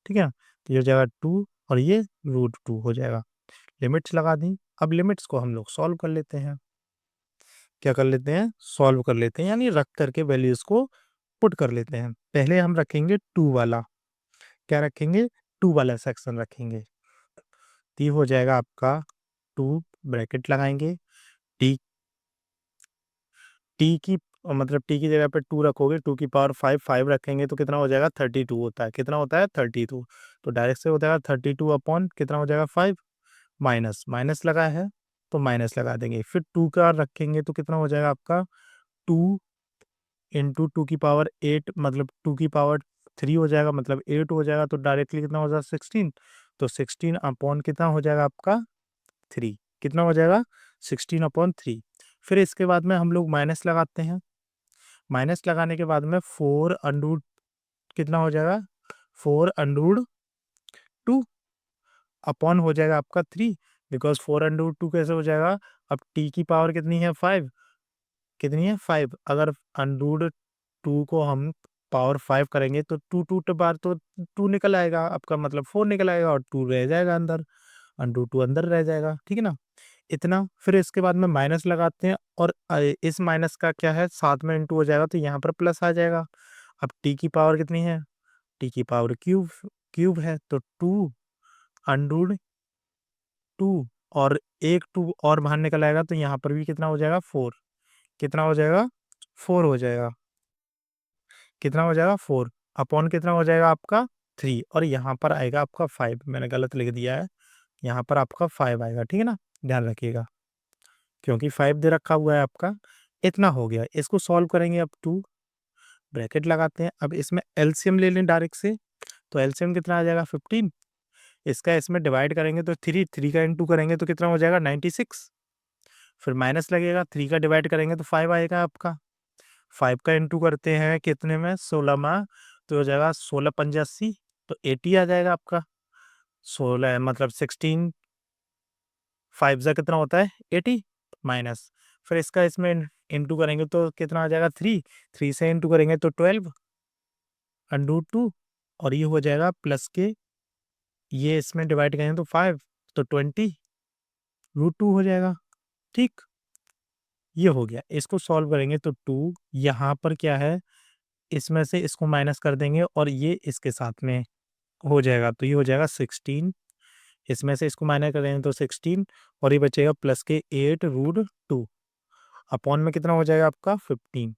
ठीक है। तो ये हो जाएगा 2 और ये √2 हो जाएगा। लिमिट्स लगा दी। अब लिमिट्स को हम लोग सॉल्व कर लेते हैं। क्या कर लेते हैं, सॉल्व कर लेते हैं, यानी रख करके वैल्यूज को पुट कर लेते हैं। पहले हम रखेंगे 2 वाला, क्या रखेंगे, 2 वाला सेक्शन रखेंगे। तो ये हो जाएगा आपका 2, ब्रैकेट लगाएंगे, टी टी की मतलब टी की जगह पे 2 रखोगे, 2 की पावर 5 5 रखेंगे तो कितना हो जाएगा, 32 होता है। कितना होता है, 32। तो डायरेक्ट से हो जाएगा 32 अपॉन कितना हो जाएगा, 5, माइनस माइनस लगा है तो माइनस लगा देंगे, फिर 2 का रखेंगे तो कितना हो जाएगा आपका, 2 इंटू 2 की पावर 8, मतलब 2 की पावर 3 हो जाएगा, मतलब 8 हो जाएगा, तो डायरेक्टली कितना हो जाएगा, 16। तो 16 अपॉन कितना हो जाएगा आपका, 3। कितना हो जाएगा, 16 अपॉन 3। फिर इसके बाद में हम लोग माइनस लगाते हैं। माइनस लगाने के बाद में 4 अंडर कितना हो जाएगा, 4 अंडर 2 अपॉन हो जाएगा आपका 3, बिकॉज 4 अंडर 2 कैसे हो जाएगा, अब टी की पावर कितनी है, 5, कितनी है, 5। अगर अंडर 2 को हम पावर 5 करेंगे तो 2 बार तो 2 निकल आएगा आपका, मतलब 4 निकल आएगा, और 2 रह जाएगा अंदर, अंडर 2 अंदर रह जाएगा, ठीक है ना। इतना, फिर इसके बाद में माइनस लगाते हैं, और इस माइनस का क्या है, साथ में इंटू हो जाएगा, तो यहाँ पर प्लस आ जाएगा। अब टी की पावर कितनी है, टी की पावर क्यूब, क्यूब है, तो 2 अंडर 2, और एक 2 और बाहर निकल आएगा, तो यहाँ पर भी कितना हो जाएगा, 4। कितना हो जाएगा, 4 हो जाएगा। कितना हो जाएगा, 4 अपॉन कितना हो जाएगा आपका, 3, और यहाँ पर आएगा आपका 5, मैंने गलत लिख दिया है, यहाँ पर आपका 5 आएगा, ठीक है ना, ध्यान रखिएगा, क्योंकि 5 दे रखा हुआ है आपका। इतना हो गया, इसको सॉल्व करेंगे। अब 2, ब्रैकेट लगाते हैं, अब इसमें एलसीएम ले लें डायरेक्ट से, तो एलसीएम कितना आ जाएगा, 15। इसका इसमें डिवाइड करेंगे तो 3, 3 का इंटू करेंगे तो कितना हो जाएगा, 96। फिर माइनस लगेगा, 3 का डिवाइड करेंगे तो 5 आएगा आपका, 5 का इंटू करते हैं कितने में, 16 में, तो हो जाएगा 16 पंजे 80, तो 80 आ जाएगा आपका। 16 मतलब 16, 5 जा कितना होता है, 80, माइनस, फिर इसका इसमें इंटू करेंगे तो कितना आ जाएगा, 3, 3 से इंटू करेंगे तो 12 अंडर 2, और ये हो जाएगा प्लस के, ये इसमें डिवाइड करेंगे तो 5, तो 20 √2 हो जाएगा, ठीक। ये हो गया, इसको सॉल्व करेंगे तो 2 यहाँ पर क्या है, इसमें से इसको माइनस कर देंगे, और ये इसके साथ में हो जाएगा, तो ये हो जाएगा 16 इसमें से इसको माइनस करेंगे तो 16 और ये बचेगा प्लस के 8√2 अपॉन में कितना हो जाएगा आपका 15।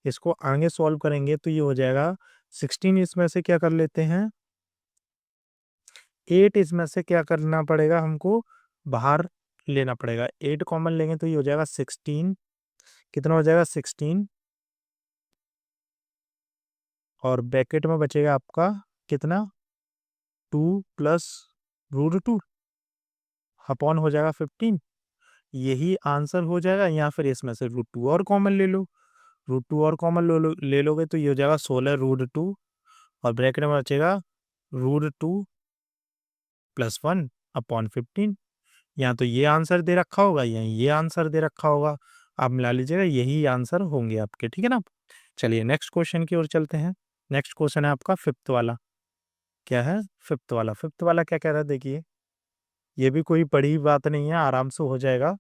इसको आगे सॉल्व करेंगे तो ये हो जाएगा 16 इसमें से क्या कर लेते हैं 8 इसमें से क्या करना पड़ेगा हमको बाहर लेना पड़ेगा 8 कॉमन लेंगे तो ये हो जाएगा 16 कितना हो जाएगा 16 और ब्रैकेट में बचेगा आपका कितना 2 प्लस √2 अपॉन हो जाएगा 15 यही आंसर हो जाएगा या फिर इसमें से √2 और कॉमन ले लो √2 और कॉमन ले लोगे तो ये हो जाएगा 16√2 और ब्रैकेट में बचेगा √2 प्लस 1 अपॉन 15 या तो ये आंसर दे रखा होगा या ये आंसर दे रखा होगा आप मिला लीजिएगा यही आंसर होंगे आपके ठीक है ना। चलिए नेक्स्ट क्वेश्चन की ओर चलते हैं। नेक्स्ट क्वेश्चन है आपका फिफ्थ वाला। क्या है फिफ्थ वाला क्या कह रहा है देखिए ये भी कोई बड़ी बात नहीं है आराम से हो जाएगा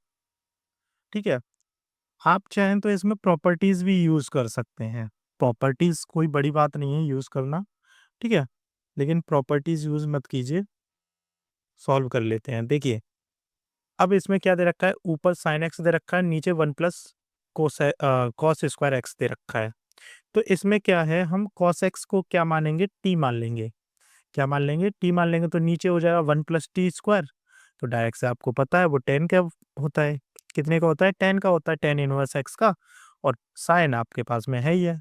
ठीक है। आप चाहें तो इसमें प्रॉपर्टीज भी यूज कर सकते हैं प्रॉपर्टीज कोई बड़ी बात नहीं है यूज करना ठीक है लेकिन प्रॉपर्टीज यूज मत कीजिए सॉल्व कर लेते हैं। देखिए अब इसमें क्या दे रखा है ऊपर साइन एक्स दे रखा है नीचे 1 प्लस कॉस स्क्वायर एक्स दे रखा है। तो इसमें क्या है हम कॉस एक्स को क्या मानेंगे टी मान लेंगे क्या मान लेंगे टी मान लेंगे तो नीचे हो जाएगा 1 प्लस टी स्क्वायर तो डायरेक्ट से आपको पता है वो 10 का होता है कितने का होता है 10 का होता है 10 इनवर्स एक्स का और साइन आपके पास में है ही है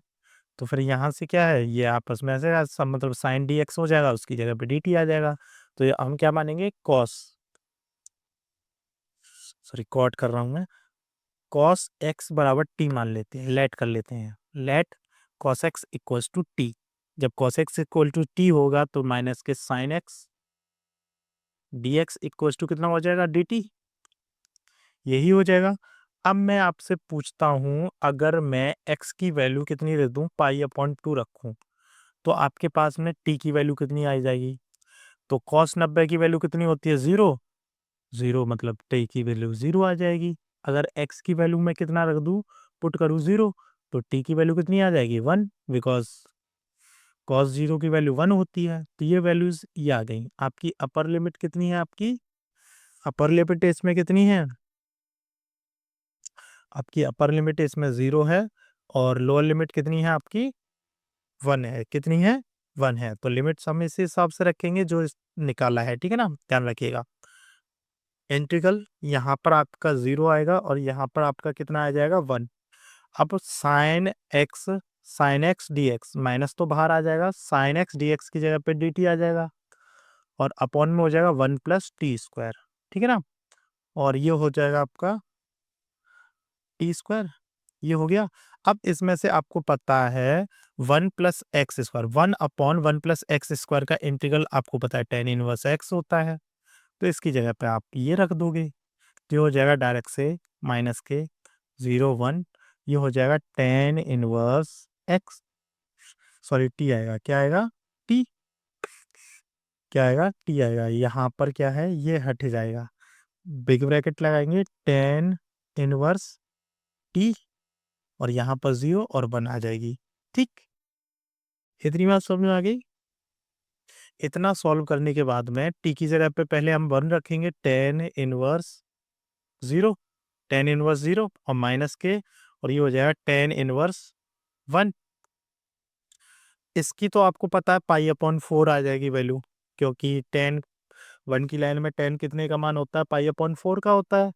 तो फिर यहाँ से क्या है ये आपस में ऐसे सब मतलब साइन डी एक्स हो जाएगा उसकी जगह पे डी टी आ जाएगा तो ये हम क्या मानेंगे कॉस सॉरी कॉट कर रहा हूँ मैं कॉस एक्स बराबर टी मान लेते हैं लेट कर लेते हैं let cos x equals to t जब cos x equal to t होगा तो माइनस के sine x d x equals to कितना हो जाएगा डी टी यही हो जाएगा। अब मैं आपसे पूछता हूँ अगर मैं x की वैल्यू कितनी दे दूँ पाई/2 रखूँ तो आपके पास में t की वैल्यू कितनी आ जाएगी तो cos 90 की वैल्यू कितनी होती है 0 0 मतलब t की वैल्यू 0 आ जाएगी। अगर x की वैल्यू मैं कितना रख दूँ पुट करूँ 0 तो t की वैल्यू कितनी आ जाएगी 1 बिकॉज cos 0 की वैल्यू 1 होती है तो ये वैल्यूज ये आ गई। आपकी अपर लिमिट कितनी है आपकी अपर लिमिट इसमें कितनी है आपकी अपर लिमिट इसमें 0 है और लोअर लिमिट कितनी है आपकी 1 है कितनी है 1 है तो लिमिट हम इसी हिसाब से रखेंगे जो निकाला है ठीक है ना ध्यान रखिएगा। इंटीग्रल यहाँ पर आपका 0 आएगा और यहाँ पर आपका कितना आ जाएगा 1। अब sign x d x minus तो बाहर आ जाएगा साइन एक्स डी एक्स की जगह पे डी टी आ जाएगा और अपॉन में हो जाएगा 1 प्लस टी स्क्वायर ठीक है ना और ये हो जाएगा आपका टी स्क्वायर ये हो गया। अब इसमें से आपको पता है 1 plus x square 1/1 plus x square का इंटीग्रल आपको पता है 10 इनवर्स एक्स होता है तो इसकी जगह पे आप ये रख दोगे तो ये हो जाएगा डायरेक्ट से माइनस के 0 1 ये हो जाएगा 10 इनवर्स एक्स सॉरी टी आएगा क्या आएगा टी क्या आएगा टी आएगा यहाँ पर क्या है ये हट जाएगा बिग ब्रैकेट लगाएंगे 10 इनवर्स टी और यहाँ पर 0 और 1 आ जाएगी ठीक। इतनी बात समझ में आ गई। इतना सॉल्व करने के बाद में टी की जगह पे पहले हम 1 रखेंगे 10 इनवर्स 0 और माइनस के और ये हो जाएगा 10 इनवर्स 1। इसकी तो आपको पता है पाई/4 आ जाएगी वैल्यू क्योंकि 10 1 की लाइन में 10 कितने का मान होता है पाई/4 का होता है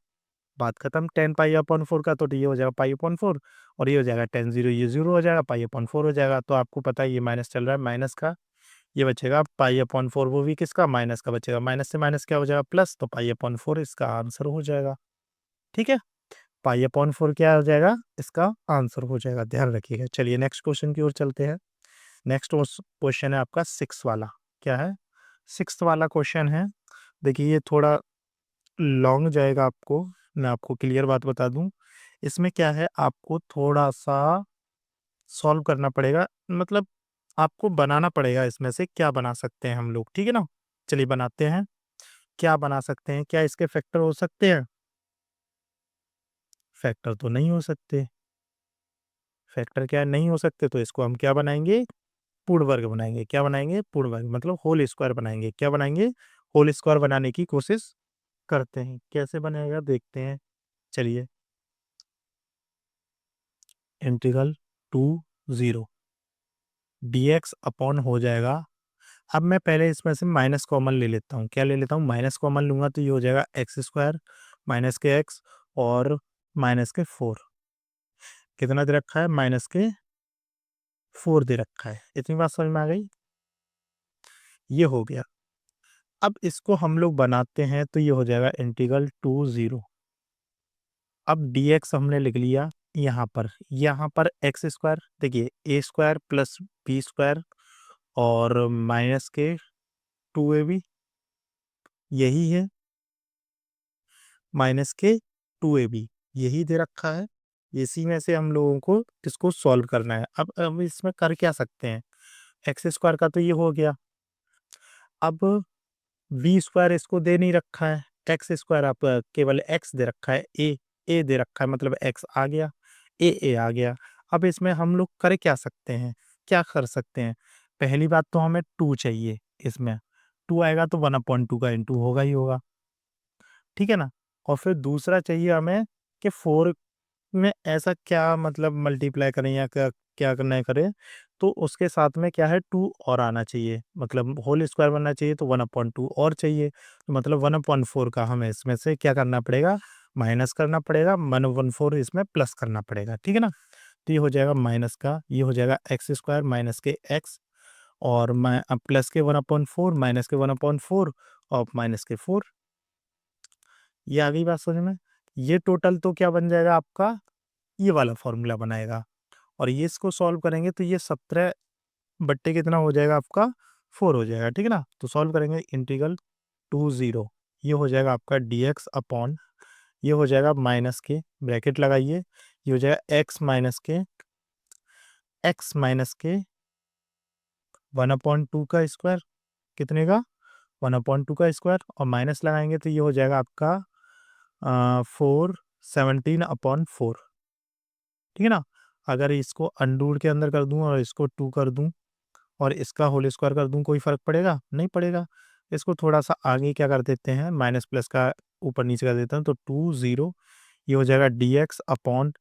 बात खत्म 10 पाई/4 का तो ये हो जाएगा पाई/4 और ये हो जाएगा 10 0 ये 0 हो जाएगा पाई/4 हो जाएगा तो आपको पता है ये माइनस चल रहा है माइनस का ये बचेगा पाई/4 वो भी किसका माइनस का बचेगा माइनस से माइनस क्या हो जाएगा प्लस तो पाई/4 इसका आंसर हो जाएगा ठीक है। पाई/4 क्या हो जाएगा इसका आंसर हो जाएगा ध्यान रखिएगा। चलिए नेक्स्ट क्वेश्चन की ओर चलते हैं। नेक्स्ट क्वेश्चन है आपका 6 वाला। क्या है 6 वाला क्वेश्चन है देखिए ये थोड़ा लॉन्ग जाएगा आपको मैं आपको क्लियर बात बता दूं इसमें क्या है आपको थोड़ा सा सॉल्व करना पड़ेगा मतलब आपको बनाना पड़ेगा इसमें से क्या बना सकते हैं हम लोग ठीक है ना। चलिए बनाते हैं क्या बना सकते हैं क्या इसके फैक्टर हो सकते हैं फैक्टर तो नहीं हो सकते फैक्टर क्या नहीं हो सकते तो इसको हम क्या बनाएंगे पूर्ण वर्ग बनाएंगे क्या बनाएंगे पूर्ण वर्ग मतलब होल स्क्वायर बनाएंगे क्या बनाएंगे होल स्क्वायर बनाने की कोशिश करते हैं। कैसे बनेगा देखते हैं, चलिए। Integral to zero dx upon हो जाएगा। अब मैं पहले इसमें से माइनस कॉमन ले लेता हूँ। क्या ले लेता हूँ? माइनस कॉमन लूंगा तो ये हो जाएगा एक्स स्क्वायर माइनस के एक्स और माइनस के 4। कितना दे रखा है? माइनस के 4 दे रखा है। इतनी बात समझ में आ गई? ये हो गया। अब इसको हम लोग बनाते हैं तो ये हो जाएगा इंटीग्रल टू जीरो। अब dx हमने लिख लिया यहाँ पर एक्स स्क्वायर, देखिए ए स्क्वायर प्लस बी स्क्वायर और माइनस के 2ab, यही है माइनस के 2ab, यही दे रखा है। इसी में से हम लोगों को इसको सॉल्व करना है। अब इसमें कर क्या सकते हैं? एक्स स्क्वायर का तो ये हो गया। अब बी स्क्वायर इसको दे नहीं रखा है, एक्स स्क्वायर आप केवल एक्स दे रखा है, ए दे रखा है, मतलब एक्स आ गया, ए आ गया। अब इसमें हम लोग कर क्या सकते हैं? क्या कर सकते हैं? पहली बात तो हमें टू चाहिए। इसमें टू आएगा तो 1/2 का इंटू होगा ही होगा, ठीक है ना। और फिर दूसरा चाहिए हमें कि 4 में ऐसा क्या मतलब मल्टीप्लाई करें या क्या क्या करना करें, तो उसके साथ में क्या है, 2 और आना चाहिए, मतलब होल स्क्वायर बनना चाहिए तो 1/2 और चाहिए, तो मतलब 1/4 का हमें इसमें से क्या करना पड़ेगा? माइनस करना पड़ेगा। 1/4 इसमें प्लस करना पड़ेगा, ठीक है ना। तो ये हो जाएगा माइनस का, ये हो जाएगा एक्स स्क्वायर माइनस के एक्स और प्लस के 1/4 माइनस के 1/4 और माइनस के 4। ये आ गई बात समझ में? ये टोटल तो क्या बन जाएगा आपका? ये वाला फॉर्मूला बनाएगा। और ये इसको सॉल्व करेंगे तो ये 17 बट्टे कितना हो जाएगा आपका? 4 हो जाएगा, ठीक है ना। तो सॉल्व करेंगे इंटीग्रल टू जीरो, ये हो जाएगा आपका dx अपॉन, ये हो जाएगा माइनस के, ब्रैकेट लगाइए, ये हो जाएगा x माइनस के 1/2 का स्क्वायर, कितने का? 1/2 का स्क्वायर, और माइनस लगाएंगे तो ये हो जाएगा आपका 4/17/4, ठीक है ना। अगर इसको अंडूर के अंदर कर दूं और इसको 2 कर दूं और इसका होल स्क्वायर कर दूं, कोई फर्क पड़ेगा? नहीं पड़ेगा। इसको थोड़ा सा आगे क्या कर देते हैं, माइनस प्लस का ऊपर नीचे कर देते हैं, तो 2 0, ये हो जाएगा dx अपॉन,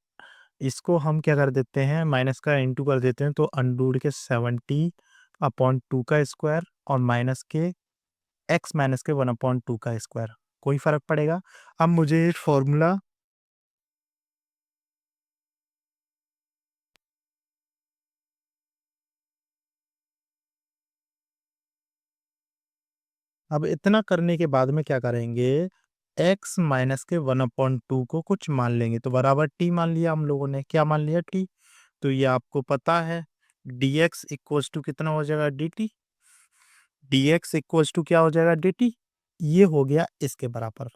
इसको हम क्या कर देते हैं, माइनस का इंटू कर देते हैं, तो अंडूर के 70/2 का स्क्वायर और माइनस के x-के 1/2 का स्क्वायर, कोई फर्क पड़ेगा? अब मुझे फॉर्मूला, अब इतना करने के बाद में क्या करेंगे, x माइनस के 1/2 को कुछ मान लेंगे, तो बराबर t मान लिया हम लोगों ने। क्या मान लिया? t। तो ये आपको पता है dx इक्वल्स टू कितना हो जाएगा? dt। dx इक्वल्स टू क्या हो जाएगा? dt। ये हो गया इसके बराबर,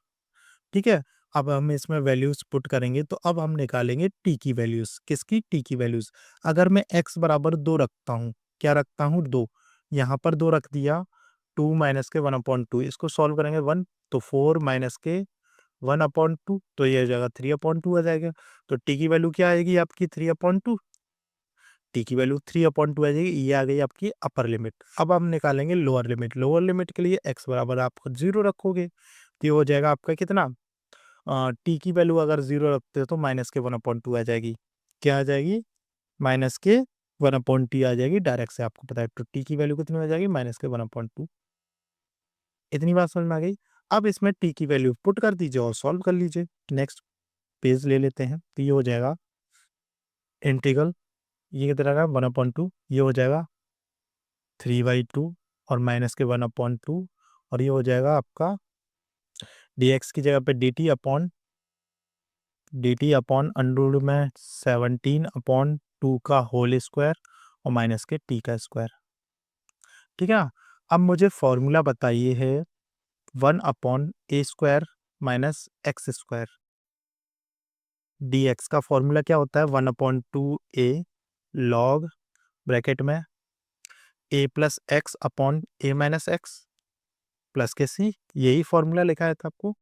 ठीक है। अब हम इसमें वैल्यूज पुट करेंगे, तो अब हम निकालेंगे टी की वैल्यूज। किसकी? टी की वैल्यूज। अगर मैं x बराबर 2 रखता हूँ, क्या रखता हूँ? 2, यहाँ पर 2 रख दिया, 2 माइनस के 1/2, इसको सॉल्व करेंगे 1, तो 4 माइनस के 1/2, तो ये हो जाएगा 3/2 आ जाएगा। तो टी की वैल्यू क्या आएगी आपकी? 3/2। टी की वैल्यू 3/2 आ जाएगी, ये आ गई आपकी अपर लिमिट। अब हम निकालेंगे लोअर लिमिट। लोअर लिमिट के लिए x बराबर आप 0 रखोगे, तो ये हो जाएगा आपका कितना? टी की वैल्यू अगर 0 रखते हो तो माइनस के 1/2 आ जाएगी। क्या आ जाएगी? माइनस के 1/t आ जाएगी, डायरेक्ट से आपको पता है। तो टी की वैल्यू कितनी हो जाएगी? माइनस के 1/2। इतनी बात समझ में आ गई? अब इसमें टी की वैल्यू पुट कर दीजिए और सॉल्व कर लीजिए। नेक्स्ट पेज ले लेते हैं, तो ये हो जाएगा इंटीग्रल, ये कितना रहेगा? 1/2, ये हो जाएगा 3/2 और माइनस के 1/2, और ये हो जाएगा आपका dx की जगह पे dt अपॉन अंडर रूट में 17/2 का होल स्क्वायर और माइनस के t का स्क्वायर, ठीक है ना। अब मुझे फॉर्मूला बताइए है 1/a² minus x square. dx का फॉर्मूला क्या होता है? 1/2a लॉग, ब्रैकेट में a plus x upon a minus x plus के c, यही फॉर्मूला लिखा है था आपको।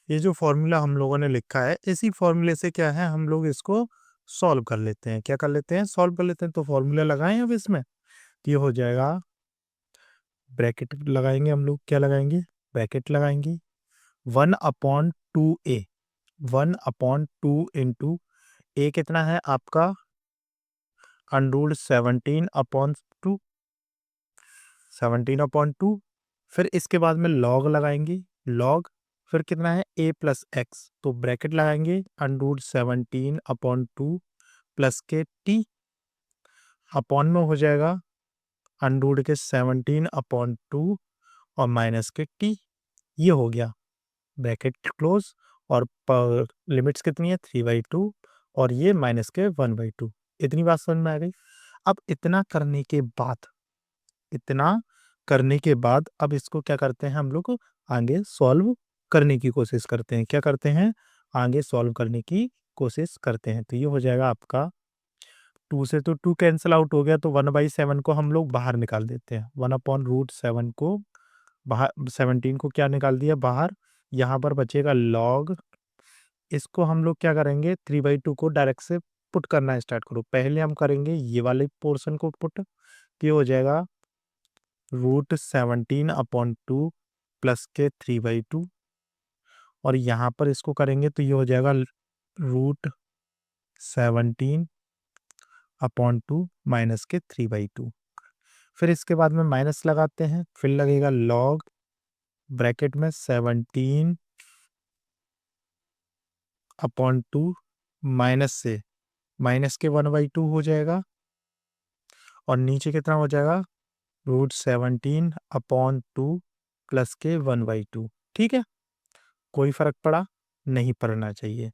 ये जो फॉर्मूला हम लोगों ने लिखा है, इसी फॉर्मूले से क्या है, हम लोग इसको सॉल्व कर लेते हैं। क्या कर लेते हैं? सॉल्व कर लेते हैं। तो फॉर्मूला लगाएं अब इसमें, तो ये हो जाएगा, ब्रैकेट लगाएंगे हम लोग। क्या लगाएंगे? ब्रैकेट लगाएंगे। 1/2a, 1/2 इंटू ए कितना है आपका? अंडर 17/2, 17/2। फिर इसके बाद में लॉग लगाएंगे, लॉग, फिर कितना है? a plus x. तो ब्रैकेट लगाएंगे अंडर 17/2 प्लस के टी, अपॉन में हो जाएगा अंडर के 17/2 और माइनस के टी। ये हो गया, ब्रैकेट क्लोज। और लिमिट्स कितनी है? 3/2 और ये माइनस के 1/2। इतनी बात समझ में आ गई। अब इतना करने के बाद, इतना करने के बाद अब इसको क्या करते हैं हम लोग? आगे सॉल्व करने की कोशिश करते हैं। क्या करते हैं? आगे सॉल्व करने की कोशिश करते हैं। तो ये हो जाएगा आपका, 2 से तो 2 कैंसिल आउट हो गया, तो 1/7 को हम लोग बाहर निकाल देते हैं। 1/√7 को बाहर, 17 को क्या निकाल दिया बाहर। यहाँ पर बचेगा लॉग। इसको हम लोग क्या करेंगे? 3/2 को डायरेक्ट से पुट करना स्टार्ट करो। पहले हम करेंगे ये वाले पोर्शन को पुट। ये हो जाएगा √17/2 प्लस के 3/2, और यहाँ पर इसको करेंगे तो ये हो जाएगा √17/2 माइनस के 3/2। फिर इसके बाद में माइनस लगाते हैं, फिर लगेगा लॉग, ब्रैकेट में 17/2 माइनस से माइनस के 1/2 हो जाएगा, और नीचे कितना हो जाएगा? √17/2 प्लस के 1/2। ठीक है, कोई फर्क पड़ा? नहीं पड़ना चाहिए।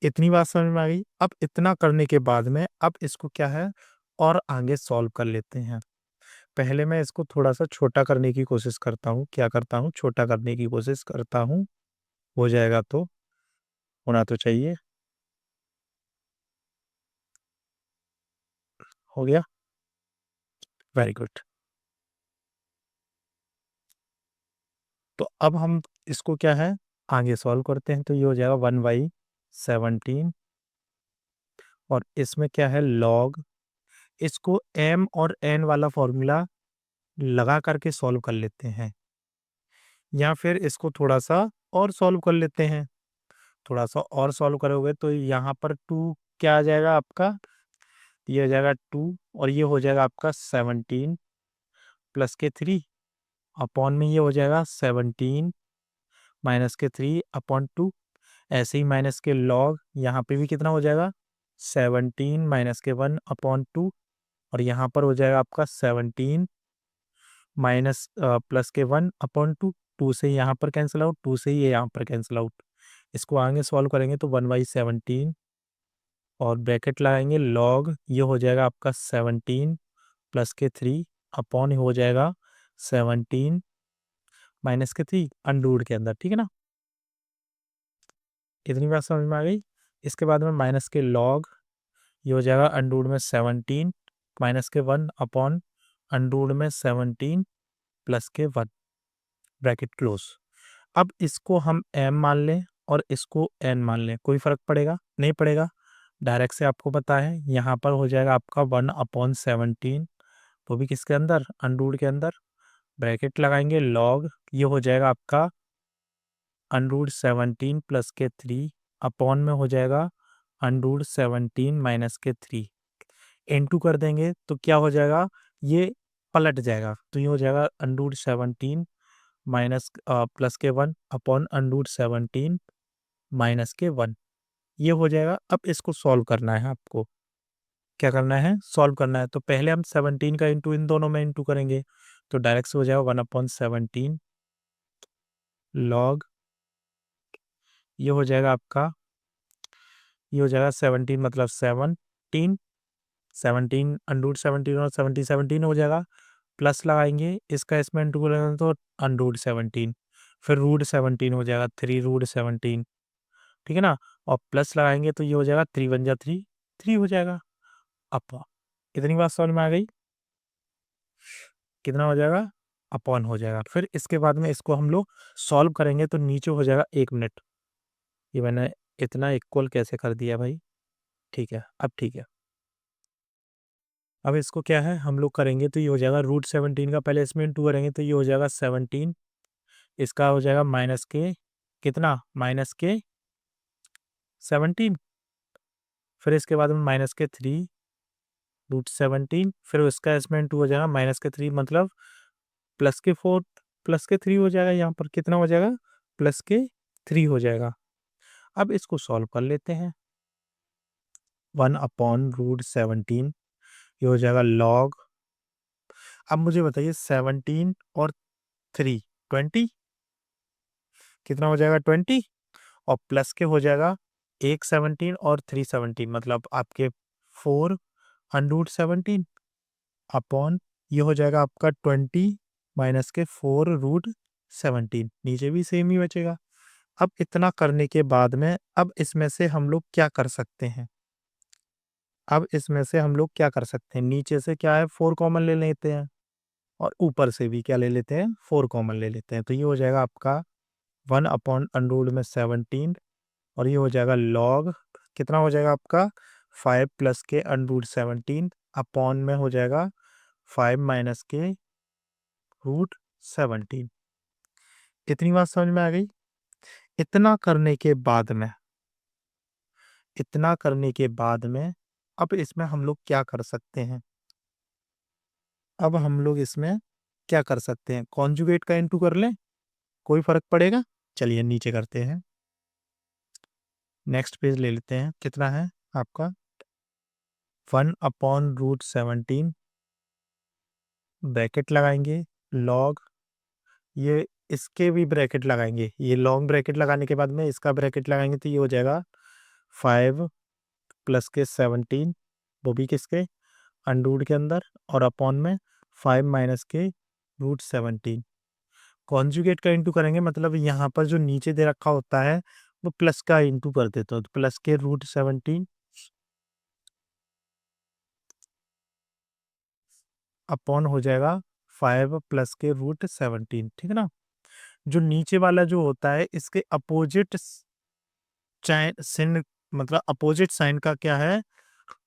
इतनी बात समझ में आ गई। अब इतना करने के बाद में अब इसको क्या है, और आगे सॉल्व कर लेते हैं। पहले मैं इसको थोड़ा सा छोटा करने की कोशिश करता हूँ। क्या करता हूँ? छोटा करने की कोशिश करता हूँ। हो जाएगा तो होना तो चाहिए। हो गया, वेरी गुड। तो अब हम इसको क्या है, आगे सॉल्व करते हैं। तो ये हो जाएगा 1/17, और इसमें क्या है? लॉग। इसको m और n वाला फॉर्मूला लगा करके सॉल्व कर लेते हैं, या फिर इसको थोड़ा सा और सॉल्व कर लेते हैं। थोड़ा सा और सॉल्व करोगे तो यहाँ पर 2 क्या आ जाएगा आपका? ये हो जाएगा 2, और ये हो जाएगा आपका 17 प्लस के 3, अपॉन में ये हो जाएगा 17 माइनस के 3/2। ऐसे ही माइनस के लॉग, यहाँ पे भी कितना हो जाएगा? 17 माइनस के 1/2, और यहाँ पर हो जाएगा आपका 17 माइनस प्लस के 1/2। 2 से यहाँ पर कैंसिल आउट, 2 से ये यहाँ पर कैंसिल आउट। इसको आगे सॉल्व करेंगे तो 1/17, और ब्रैकेट लगाएंगे लॉग, ये हो जाएगा आपका 17 प्लस के 3, अपॉन हो जाएगा 17 माइनस के 3 अंडर के अंदर। ठीक है ना, इतनी बात समझ में आ गई। इसके बाद में माइनस के लॉग, ये हो जाएगा अंडर में 17 माइनस के 1 अपॉन अंडर में 17 प्लस के 1, ब्रैकेट क्लोज। अब इसको हम m मान लें और इसको n मान लें, कोई फर्क पड़ेगा? नहीं पड़ेगा। डायरेक्ट से आपको पता है, यहाँ पर हो जाएगा आपका 1/17, वो भी किसके अंदर? अंडर के अंदर। ब्रैकेट लगाएंगे लॉग, ये हो जाएगा आपका अंडर 17 प्लस के 3, अपॉन में हो जाएगा अंडर 17 माइनस के 3। इनटू कर देंगे तो क्या हो जाएगा? ये पलट जाएगा, तो ये हो जाएगा अंडर 17 माइनस प्लस के 1 अपॉन अंडर 17 माइनस के 1। ये हो जाएगा। अब इसको सॉल्व करना है आपको। क्या करना है? सॉल्व करना है। तो पहले हम 17 का इंटू इन दोनों में इंटू करेंगे, तो डायरेक्ट से हो जाएगा 1/17 लॉग, ये हो जाएगा आपका, ये हो जाएगा 17 मतलब 17, 17 अंडर 17 और 17 हो जाएगा। प्लस लगाएंगे, इसका इसमें इंटू करेंगे तो अंडर 17, फिर √17 हो जाएगा, 3√17। ठीक है ना, और प्लस लगाएंगे तो ये हो जाएगा 3 × 1 = 3, 3 हो जाएगा। अब इतनी बात समझ में आ गई। कितना हो जाएगा? अपॉन हो जाएगा। फिर इसके बाद में इसको हम लोग सॉल्व करेंगे तो नीचे हो जाएगा 1 मिनट। ये मैंने इतना इक्वल कैसे कर दिया भाई? ठीक है, अब ठीक है। अब इसको क्या है हम लोग करेंगे तो ये हो जाएगा √17 का पहले इसमें इंटू करेंगे तो ये हो जाएगा 17, इसका हो जाएगा माइनस के कितना माइनस के 17, फिर इसके बाद में माइनस के 3 √17, फिर उसका इसमें इंटू हो जाएगा माइनस के 3 मतलब प्लस के 4 प्लस के 3 हो जाएगा, यहाँ पर कितना हो जाएगा प्लस के 3 हो जाएगा। अब इसको सॉल्व कर लेते हैं। 1/√17 ये हो जाएगा लॉग। अब मुझे बताइए 17 और 3 20 कितना हो जाएगा 20, और प्लस के हो जाएगा एक 17 और 3 17 मतलब आपके 4√17 अपॉन ये हो जाएगा आपका 20 माइनस के 4√17, नीचे भी सेम ही बचेगा। अब इतना करने के बाद में अब इसमें से हम लोग क्या कर सकते हैं, अब इसमें से हम लोग क्या कर सकते हैं, नीचे से क्या है 4 कॉमन ले लेते हैं और ऊपर से भी क्या ले लेते हैं 4 कॉमन ले लेते हैं, तो ये हो जाएगा आपका 1/√17 और ये हो जाएगा लॉग कितना हो जाएगा आपका 5 प्लस के √17 अपॉन में हो जाएगा 5 माइनस के √17। इतनी बात समझ में आ गई। इतना करने के बाद में इतना करने के बाद में अब इसमें हम लोग क्या कर सकते हैं, अब हम लोग इसमें क्या कर सकते हैं, कॉन्जुगेट का इनटू कर लें, कोई फर्क पड़ेगा। चलिए नीचे करते हैं, नेक्स्ट पेज ले लेते हैं, कितना है आपका 1/√17 ब्रैकेट लगाएंगे लॉग, ये इसके भी ब्रैकेट लगाएंगे, ये लॉन्ग ब्रैकेट लगाने के बाद में इसका ब्रैकेट लगाएंगे तो ये हो जाएगा 5 प्लस के 17 वो भी किसके अंडरूट के अंदर और अपॉन में 5 माइनस के √17। कॉन्जुगेट का इंटू करेंगे मतलब यहाँ पर जो नीचे दे रखा होता है वो प्लस का इंटू कर देते हो, तो प्लस के √17 अपॉन हो जाएगा 5 प्लस के √17, ठीक है ना। जो नीचे वाला जो होता है इसके अपोजिट साइन मतलब अपोजिट साइन का क्या है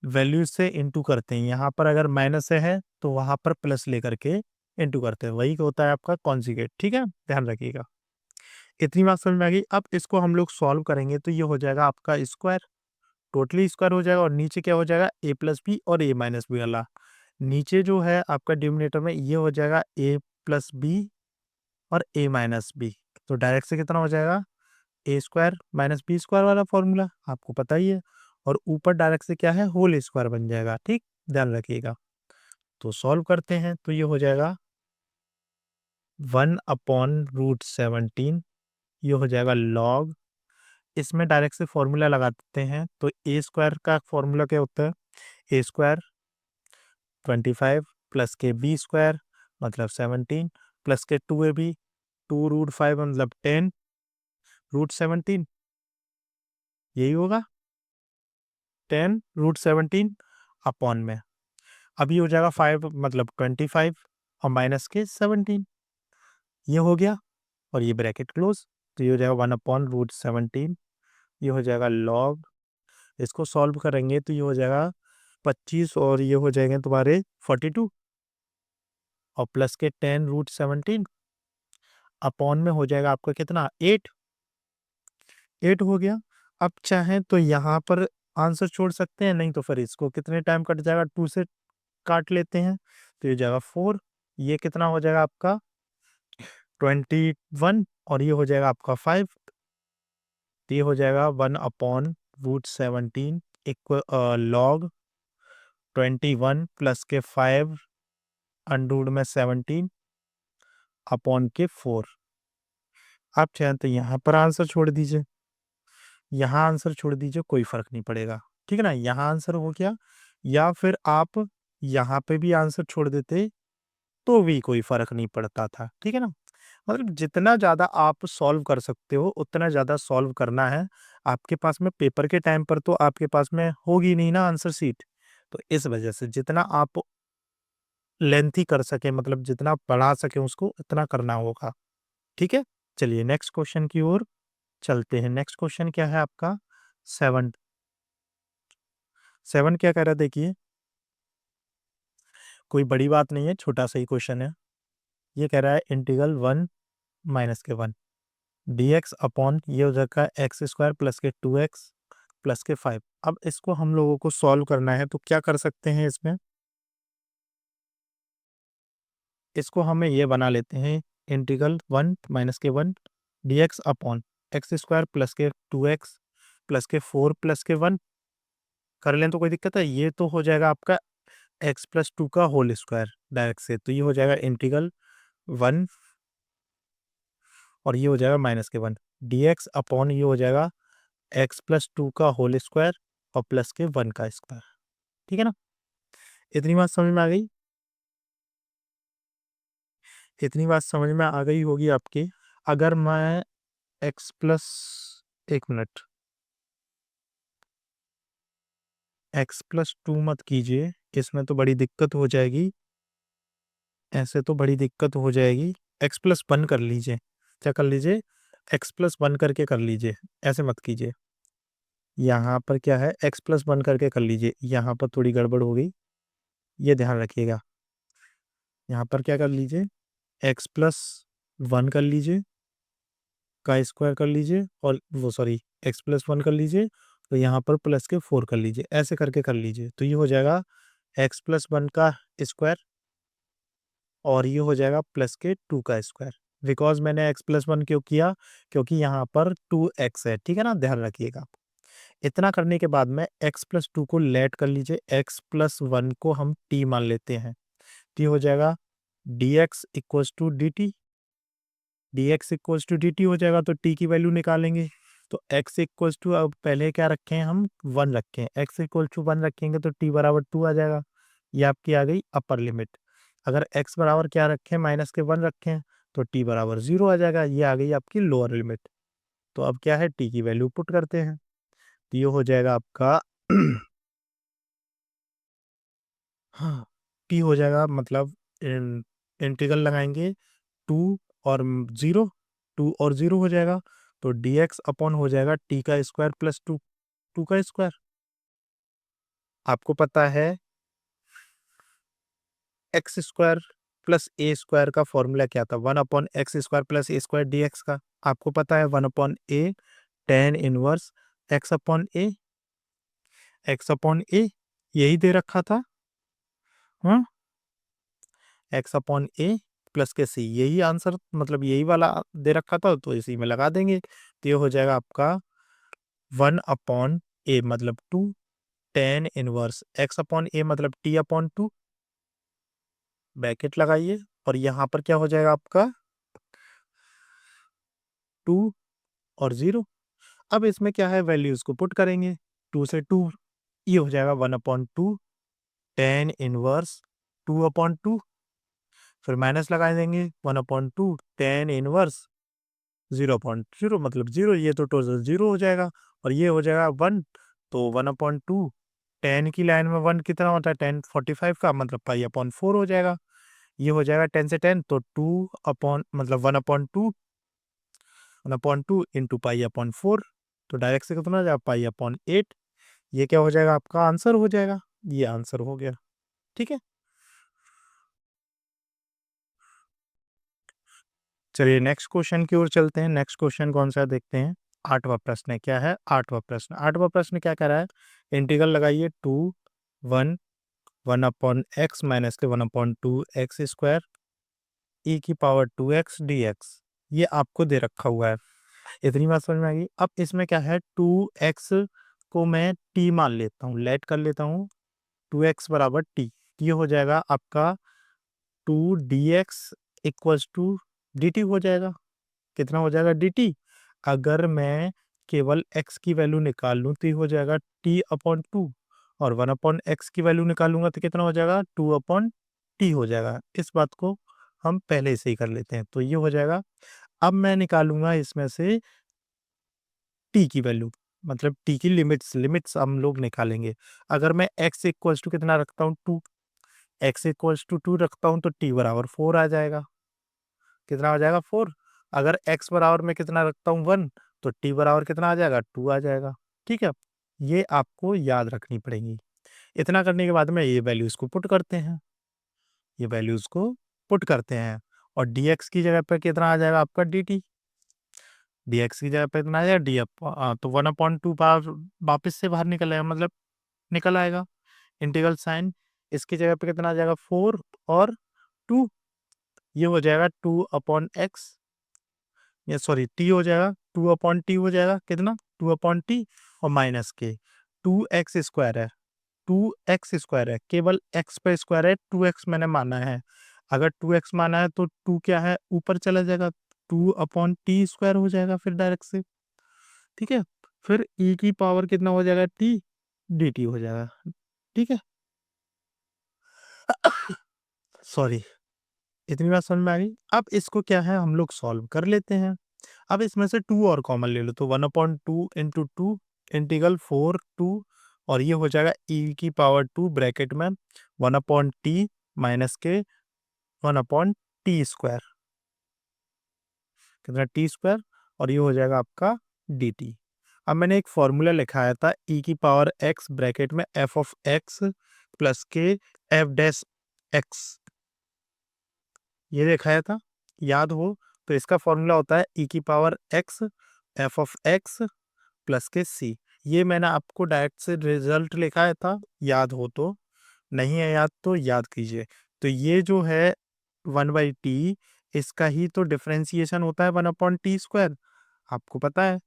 वैल्यू से इंटू करते हैं, यहाँ पर अगर माइनस है तो वहां पर प्लस लेकर के इंटू करते हैं, वही होता है आपका कॉन्जुगेट, ठीक है ध्यान रखिएगा। इतनी बात समझ में आ गई। अब इसको हम लोग सॉल्व करेंगे तो ये हो जाएगा आपका स्क्वायर, टोटली स्क्वायर हो जाएगा और नीचे क्या हो जाएगा a प्लस बी और a माइनस बी वाला, नीचे जो है आपका डिनोमिनेटर में ये हो जाएगा a प्लस बी और a माइनस बी, तो डायरेक्ट से कितना हो जाएगा ए स्क्वायर माइनस बी स्क्वायर वाला फॉर्मूला आपको पता ही है, और ऊपर डायरेक्ट से क्या है होल स्क्वायर बन जाएगा, ठीक ध्यान रखिएगा। तो सॉल्व करते हैं तो ये हो जाएगा 1/√17 ये हो जाएगा लॉग, इसमें डायरेक्ट से फॉर्मूला लगा देते हैं तो ए स्क्वायर का फॉर्मूला क्या होता है ए स्क्वायर 25 प्लस के बी स्क्वायर मतलब 17 प्लस के 2ab 2√5 मतलब 10√17 यही होगा 10√17 अपॉन में, अभी हो जाएगा 5 मतलब 25 और माइनस के 17 ये हो गया और ये ब्रैकेट क्लोज, तो ये हो जाएगा 1/√17 ये हो जाएगा लॉग, इसको सॉल्व करेंगे तो ये हो जाएगा 25 और ये हो जाएंगे तुम्हारे 42 और प्लस के 10√17 अपॉन में हो जाएगा आपका कितना 8 हो गया। अब चाहें तो यहाँ पर आंसर छोड़ सकते हैं, नहीं तो फिर इसको कितने टाइम कट जाएगा 2 से काट लेते हैं तो ये जाएगा 4, ये कितना हो जाएगा आपका 21 और ये हो जाएगा आपका 5, तो ये हो जाएगा 1/√17 इक्वल लॉग 21 प्लस के 5 अंडरूट में 17 अपॉन के 4। आप चाहें तो यहाँ पर आंसर छोड़ दीजिए, यहाँ आंसर छोड़ दीजिए, कोई फर्क नहीं पड़ेगा, ठीक है ना, यहाँ आंसर हो गया, या फिर आप यहाँ पे भी आंसर छोड़ देते तो भी कोई फर्क नहीं पड़ता था, ठीक है ना। मतलब जितना ज़्यादा आप सॉल्व कर सकते हो उतना ज़्यादा सॉल्व करना है, आपके पास में पेपर के टाइम पर तो आपके पास में होगी नहीं ना आंसर शीट, तो इस वजह से जितना आप लेंथी कर सके मतलब जितना बढ़ा सके उसको इतना करना होगा, ठीक है। चलिए नेक्स्ट क्वेश्चन की ओर चलते हैं। नेक्स्ट क्वेश्चन क्या है आपका 7 7 क्या कह रहा है देखिए, कोई बड़ी बात नहीं है, छोटा सा ही क्वेश्चन है। ये कह रहा है इंटीग्रल 1 माइनस के 1 dx अपॉन ये हो जाएगा एक्स स्क्वायर प्लस के 2x प्लस के 5। अब इसको हम लोगों को सॉल्व करना है, तो क्या कर सकते हैं इसमें, इसको हमें ये बना लेते हैं इंटीग्रल 1 माइनस के 1 dx upon x square plus के 2x प्लस के 4 प्लस के 1 कर लें तो कोई दिक्कत है। ये तो हो जाएगा आपका x प्लस 2 का होल स्क्वायर डायरेक्ट से, तो ये हो जाएगा इंटीग्रल 1 और ये हो जाएगा माइनस के 1 dx अपॉन ये हो जाएगा x प्लस 2 का होल स्क्वायर और प्लस के 1 का स्क्वायर। ठीक है ना, इतनी बात समझ में आ गई, इतनी बात समझ में आ गई होगी आपकी। अगर मैं x प्लस, एक मिनट, x प्लस 2 मत कीजिए, इसमें तो बड़ी दिक्कत हो जाएगी, ऐसे तो बड़ी दिक्कत हो जाएगी। x प्लस 1 कर लीजिए, क्या कर लीजिए, x प्लस 1 करके कर लीजिए, ऐसे मत कीजिए। यहाँ पर क्या है, x प्लस 1 करके कर लीजिए, यहाँ पर थोड़ी गड़बड़ हो गई, ये ध्यान रखिएगा। यहाँ पर क्या कर लीजिए, x प्लस 1 कर लीजिए का स्क्वायर कर लीजिए, और वो सॉरी x प्लस 1 कर लीजिए, तो यहाँ पर प्लस के 4 कर लीजिए, ऐसे करके कर लीजिए, तो ये हो जाएगा x प्लस 1 का स्क्वायर और ये हो जाएगा प्लस के 2 का स्क्वायर। बिकॉज मैंने x प्लस 1 क्यों किया, क्योंकि यहाँ पर 2x है, ठीक है ना, ध्यान रखिएगा। इतना करने के बाद में x प्लस 2 को लेट कर लीजिए, x प्लस 1 को हम t मान लेते हैं, तो ये हो जाएगा dx equals to d t, dx equals to d t हो जाएगा, तो t की वैल्यू निकालेंगे, तो x इक्वल्स टू, अब पहले क्या रखे हैं हम, 1 रखे हैं, x इक्वल्स टू 1 रखेंगे तो t बराबर 2 आ जाएगा, ये आपकी आ गई अपर लिमिट। अगर x बराबर क्या रखें, माइनस के 1 रखें, तो t बराबर 0 आ जाएगा, ये आ गई आपकी लोअर लिमिट। तो अब क्या है, t की वैल्यू पुट करते हैं, तो ये हो जाएगा आपका हाँ, t हो जाएगा, मतलब इंटीग्रल लगाएंगे 2 और 0, 2 और 0 हो जाएगा, तो dx अपॉन हो जाएगा t का स्क्वायर प्लस 2, 2 का स्क्वायर। आपको पता है एक्स स्क्वायर प्लस ए स्क्वायर का फॉर्मूला क्या था, 1 अपॉन एक्स स्क्वायर प्लस ए स्क्वायर dx का। आपको पता है 1 अपॉन ए टेन इनवर्स एक्स अपॉन ए, एक्स अपॉन ए यही दे रखा था, हाँ, एक्स अपॉन ए प्लस के सी, यही आंसर, मतलब यही वाला दे रखा था, तो इसी में लगा देंगे, तो ये हो जाएगा आपका 1 अपॉन ए मतलब 2 टेन इनवर्स एक्स अपॉन ए मतलब टी अपॉन 2, ब्रैकेट लगाइए, और यहाँ पर क्या हो जाएगा आपका 2 और 0। अब इसमें क्या है, वैल्यूज को पुट करेंगे, 2 से 2, ये हो जाएगा 1 अपॉन 2 टेन इनवर्स 2 अपॉन 2, फिर माइनस लगा देंगे, 1 अपॉन 2 टेन इनवर्स 0.0 मतलब 0, ये तो टोटल 0 हो जाएगा, और ये हो जाएगा 1, तो 1/2 10 की लाइन में 1 कितना होता है, 10 45 का, मतलब पाई अपॉन 4 हो जाएगा। ये हो जाएगा 10 से 10, तो 2 अपॉन मतलब 1/2 इंटू पाई अपॉन 4, तो डायरेक्ट से कितना हो जाएगा, पाई अपॉन 8। ये क्या हो जाएगा, आपका आंसर हो जाएगा, ये आंसर हो गया। ठीक है, चलिए नेक्स्ट क्वेश्चन की ओर चलते हैं। नेक्स्ट क्वेश्चन कौन सा है देखते हैं। 8वां प्रश्न है, क्या है 8वां प्रश्न, 8वां प्रश्न क्या कह रहा है, इंटीग्रल लगाइए 2 1 1 अपॉन एक्स माइनस के 1/2 एक्स स्क्वायर ई की पावर 2x dx, ये आपको दे रखा हुआ है। इतनी बात समझ में आ गई। अब इसमें क्या है, 2x को मैं t मान लेता हूँ, लेट कर लेता हूँ 2x बराबर t, ये हो जाएगा आपका 2 dx इक्वल्स टू dt हो जाएगा, कितना हो जाएगा dt। अगर मैं केवल x की वैल्यू निकाल लूँ तो ये हो जाएगा t अपॉन 2, और 1 अपॉन एक्स की वैल्यू निकालूंगा तो कितना हो जाएगा 2 अपॉन टी हो जाएगा। इस बात को हम पहले से ही कर लेते हैं, तो ये हो जाएगा। अब मैं निकालूंगा इसमें से टी की वैल्यू, मतलब टी की लिमिट्स, लिमिट्स हम लोग निकालेंगे। अगर मैं x इक्वल्स टू कितना रखता हूँ 2, x इक्वल्स टू 2 रखता हूँ तो t बराबर 4 आ जाएगा, कितना हो जाएगा 4। अगर x बराबर में कितना रखता हूँ 1, तो t बराबर कितना आ जाएगा 2 आ जाएगा। ठीक है, ये आपको याद रखनी पड़ेगी। इतना करने के बाद में ये वैल्यूज़ को पुट करते हैं, ये वैल्यूज़ को पुट करते हैं, और dx की जगह पे कितना आ जाएगा आपका dt, dx की जगह पे कितना आ जाएगा तो 1/2 बार वापस से बाहर निकल आएगा, मतलब निकल आएगा। इंटीग्रल साइन इसकी जगह पे कितना आ जाएगा 4 और 2, ये हो जाएगा 2/x, ये सॉरी t हो जाएगा, 2/t हो जाएगा, कितना 2/t और माइनस के 2x स्क्वायर है, 2x स्क्वायर है, केवल x पे स्क्वायर है, 2x मैंने माना है। अगर 2x माना है तो 2 क्या है, ऊपर चला जाएगा, 2/t स्क्वायर हो जाएगा फिर डायरेक्ट से, ठीक है। फिर e की पावर कितना हो जाएगा t dt हो जाएगा, ठीक है। सॉरी, इतनी बात समझ में आ गई। अब इसको क्या है, हम लोग सॉल्व कर लेते हैं। अब इसमें से 2 और कॉमन ले लो, तो 1/2 इंटू 2 इंटीग्रल 4 2, और ये हो जाएगा e की पावर 2 ब्रैकेट में 1/t माइनस के 1/t स्क्वायर, कितना t स्क्वायर, और ये हो जाएगा आपका dt। अब मैंने एक फॉर्मूला लिखाया था e की पावर x ब्रैकेट में f ऑफ x प्लस के f डैश x, ये दिखाया था, याद हो तो इसका फॉर्मूला होता है e की power x f of x plus के c। ये मैंने आपको डायरेक्ट से रिजल्ट लिखाया था, याद हो तो, नहीं है याद तो याद कीजिए। तो ये जो है 1/t, इसका ही तो डिफरेंशिएशन होता है 1/t स्क्वायर, आपको पता है,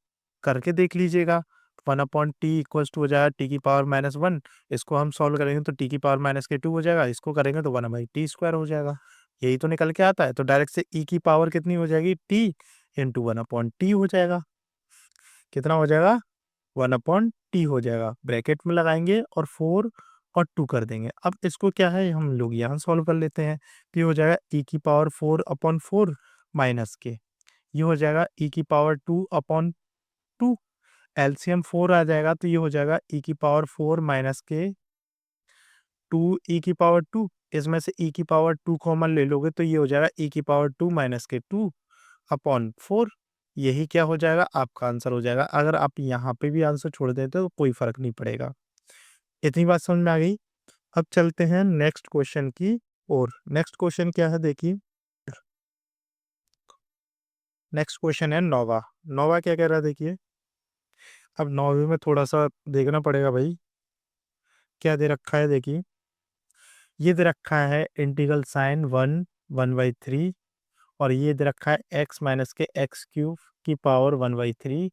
करके देख लीजिएगा। 1/t इक्वल्स टू हो जाएगा t की पावर -1, इसको हम सॉल्व करेंगे तो t की पावर -2 हो जाएगा, इसको करेंगे तो 1/t स्क्वायर हो जाएगा, यही तो निकल के आता है। तो डायरेक्ट से e की पावर कितनी हो जाएगी, t इंटू 1/t हो जाएगा, कितना हो जाएगा 1/t हो जाएगा, ब्रैकेट में लगाएंगे और 4 और 2 कर देंगे। अब इसको क्या है, हम लोग यहाँ सॉल्व कर लेते हैं, तो ये हो जाएगा e की पावर 4/4 माइनस के, ये हो जाएगा e की पावर 2/2, एलसीएम 4 आ जाएगा, तो ये हो जाएगा e की पावर 4 माइनस के 2 e की पावर 2, इसमें से e की पावर 2 कॉमन ले लोगे तो ये हो जाएगा e की पावर 2 माइनस के 2/4, यही क्या हो जाएगा, आपका आंसर हो जाएगा। अगर आप यहाँ पे भी आंसर छोड़ देते तो कोई फर्क नहीं पड़ेगा। इतनी बात समझ में आ गई। अब चलते हैं नेक्स्ट क्वेश्चन की ओर। नेक्स्ट क्वेश्चन क्या है, देखिए नेक्स्ट क्वेश्चन है नौवा। नौवा क्या कह रहा है, देखिए अब नौवीं में थोड़ा सा देखना पड़ेगा भाई, क्या दे रखा है, देखिए ये दे रखा है इंटीग्रल साइन 1/3, और ये दे रखा है x माइनस के x³ की पावर 1/3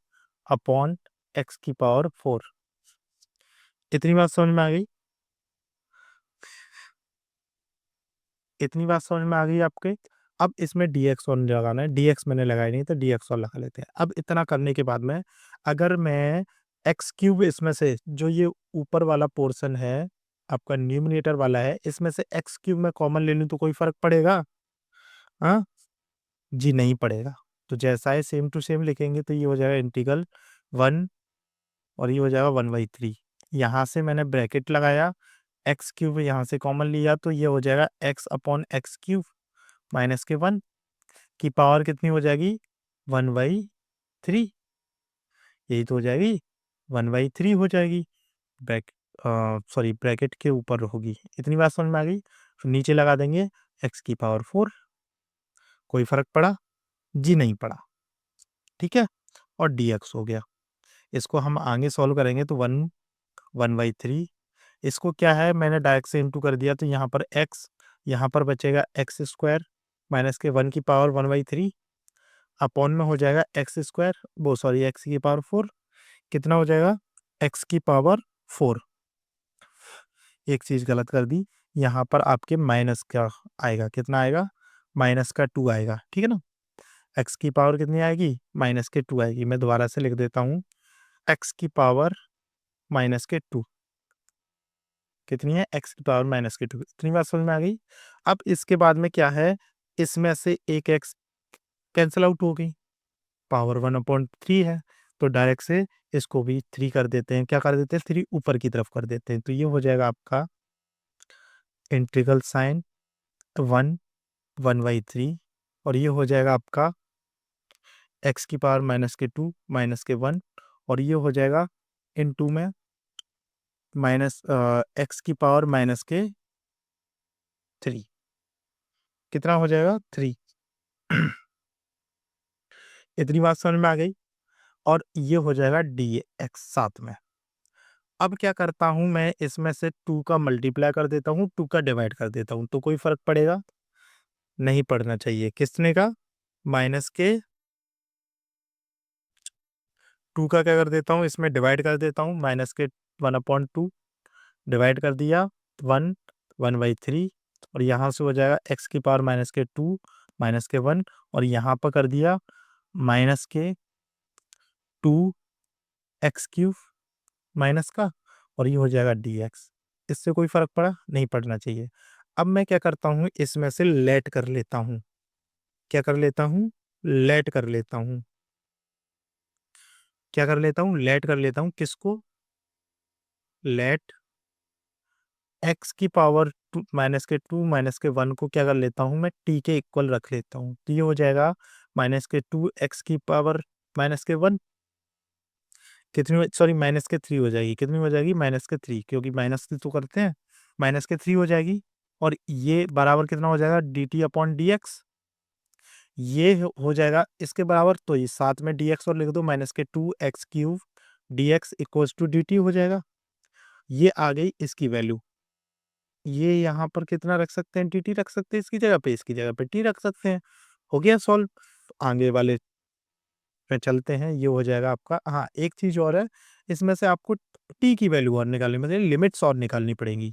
अपॉन x की पावर 4। इतनी बात समझ में आ गई, इतनी बात समझ में आ गई आपके। अब इसमें dx और लगाना है, dx मैंने लगाई नहीं तो dx और लगा लेते हैं। अब इतना करने के बाद में अगर मैं x³ इसमें से, जो ये ऊपर वाला पोर्शन है आपका न्यूमरेटर वाला है, इसमें से x³ में कॉमन ले लूं तो कोई फर्क पड़ेगा, हाँ जी नहीं पड़ेगा। तो जैसा है सेम टू सेम लिखेंगे, तो ये हो जाएगा इंटीग्रल 1 और ये हो जाएगा 1/3। यहाँ से मैंने ब्रैकेट लगाया, x³ यहाँ से कॉमन लिया तो ये हो जाएगा x/x³ माइनस के 1 की पावर कितनी हो जाएगी 1/3, यही तो हो जाएगी 1/3 हो जाएगी, ब्रैक सॉरी ब्रैकेट के ऊपर होगी। इतनी बात समझ में आ गई। फिर नीचे लगा देंगे x की पावर 4, कोई फर्क पड़ा जी नहीं पड़ा, ठीक है। और dx हो गया, इसको हम आगे सॉल्व करेंगे तो 1/3, इसको क्या है मैंने डायरेक्ट से इंटू कर दिया, तो यहाँ पर x, यहाँ पर बचेगा x² माइनस के 1 की पावर 1/3 अपॉन में हो जाएगा x², वो सॉरी x की पावर 4, कितना हो जाएगा x की पावर 4। एक चीज़ गलत कर दी, यहाँ पर आपके माइनस का आएगा, कितना आएगा माइनस का 2 आएगा, ठीक है ना। x की पावर कितनी आएगी माइनस के 2 आएगी, मैं दोबारा से लिख देता हूँ, x की पावर माइनस के 2 कितनी है, x की पावर माइनस के 2। इतनी बात समझ में आ गई। अब इसके बाद में क्या है, इसमें से एक x कैंसिल आउट हो गई, पावर 1/3 है, तो डायरेक्ट से इसको भी 3 कर देते हैं, क्या कर देते हैं 3 ऊपर की तरफ कर देते हैं, तो ये हो जाएगा आपका इंटीग्रल साइन 1/3, और ये हो जाएगा आपका x की पावर -2 -1, और ये हो जाएगा इन 2 में माइनस एक्स की पावर माइनस के 3, कितना हो जाएगा 3। इतनी बात समझ में आ गई। और ये हो जाएगा डी एक्स साथ में। अब क्या करता हूं मैं, इसमें से 2 का मल्टीप्लाई कर देता हूं, 2 का डिवाइड कर देता हूं, तो कोई फर्क पड़ेगा नहीं पड़ना चाहिए। किसने का, माइनस के 2 का क्या कर देता हूँ, इसमें डिवाइड कर देता हूँ, माइनस के 1/2 डिवाइड कर दिया, 1 1/3। और यहाँ से हो जाएगा एक्स की पावर माइनस के 2 माइनस के 1, और यहाँ पर कर दिया माइनस के 2x³ माइनस का, और ये हो जाएगा dx। इससे कोई फर्क पड़ा नहीं पड़ना चाहिए। अब मैं क्या करता हूँ, इसमें से लेट कर लेता हूँ। क्या कर लेता हूँ, लेट कर लेता हूँ। क्या कर लेता हूँ, लेट कर लेता हूँ। किसको, लेट एक्स की पावर माइनस के 2 माइनस के 1 को क्या कर लेता हूँ मैं, टी के इक्वल रख लेता हूँ। तो ये हो जाएगा माइनस के 2 एक्स की पावर माइनस के 1, कितनी, सॉरी माइनस के 3 हो जाएगी। कितनी हो जाएगी, माइनस के 3, क्योंकि माइनस की तो करते हैं, माइनस के 3 हो जाएगी। और ये बराबर कितना हो जाएगा, D T upon D x. ये हो जाएगा इसके बराबर, तो ये साथ में डी एक्स और लिख दो, माइनस के 2x³ d x equals to d t हो जाएगा। ये आ गई इसकी वैल्यू। ये यहाँ पर कितना रख सकते हैं, टी टी रख सकते हैं इसकी जगह पे, इसकी जगह पे टी रख सकते हैं। हो गया सॉल्व। आगे वाले पे चलते हैं। ये हो जाएगा आपका, हाँ एक चीज और है, इसमें से आपको टी की वैल्यू और निकालनी, मतलब लिमिट्स और निकालनी पड़ेंगी।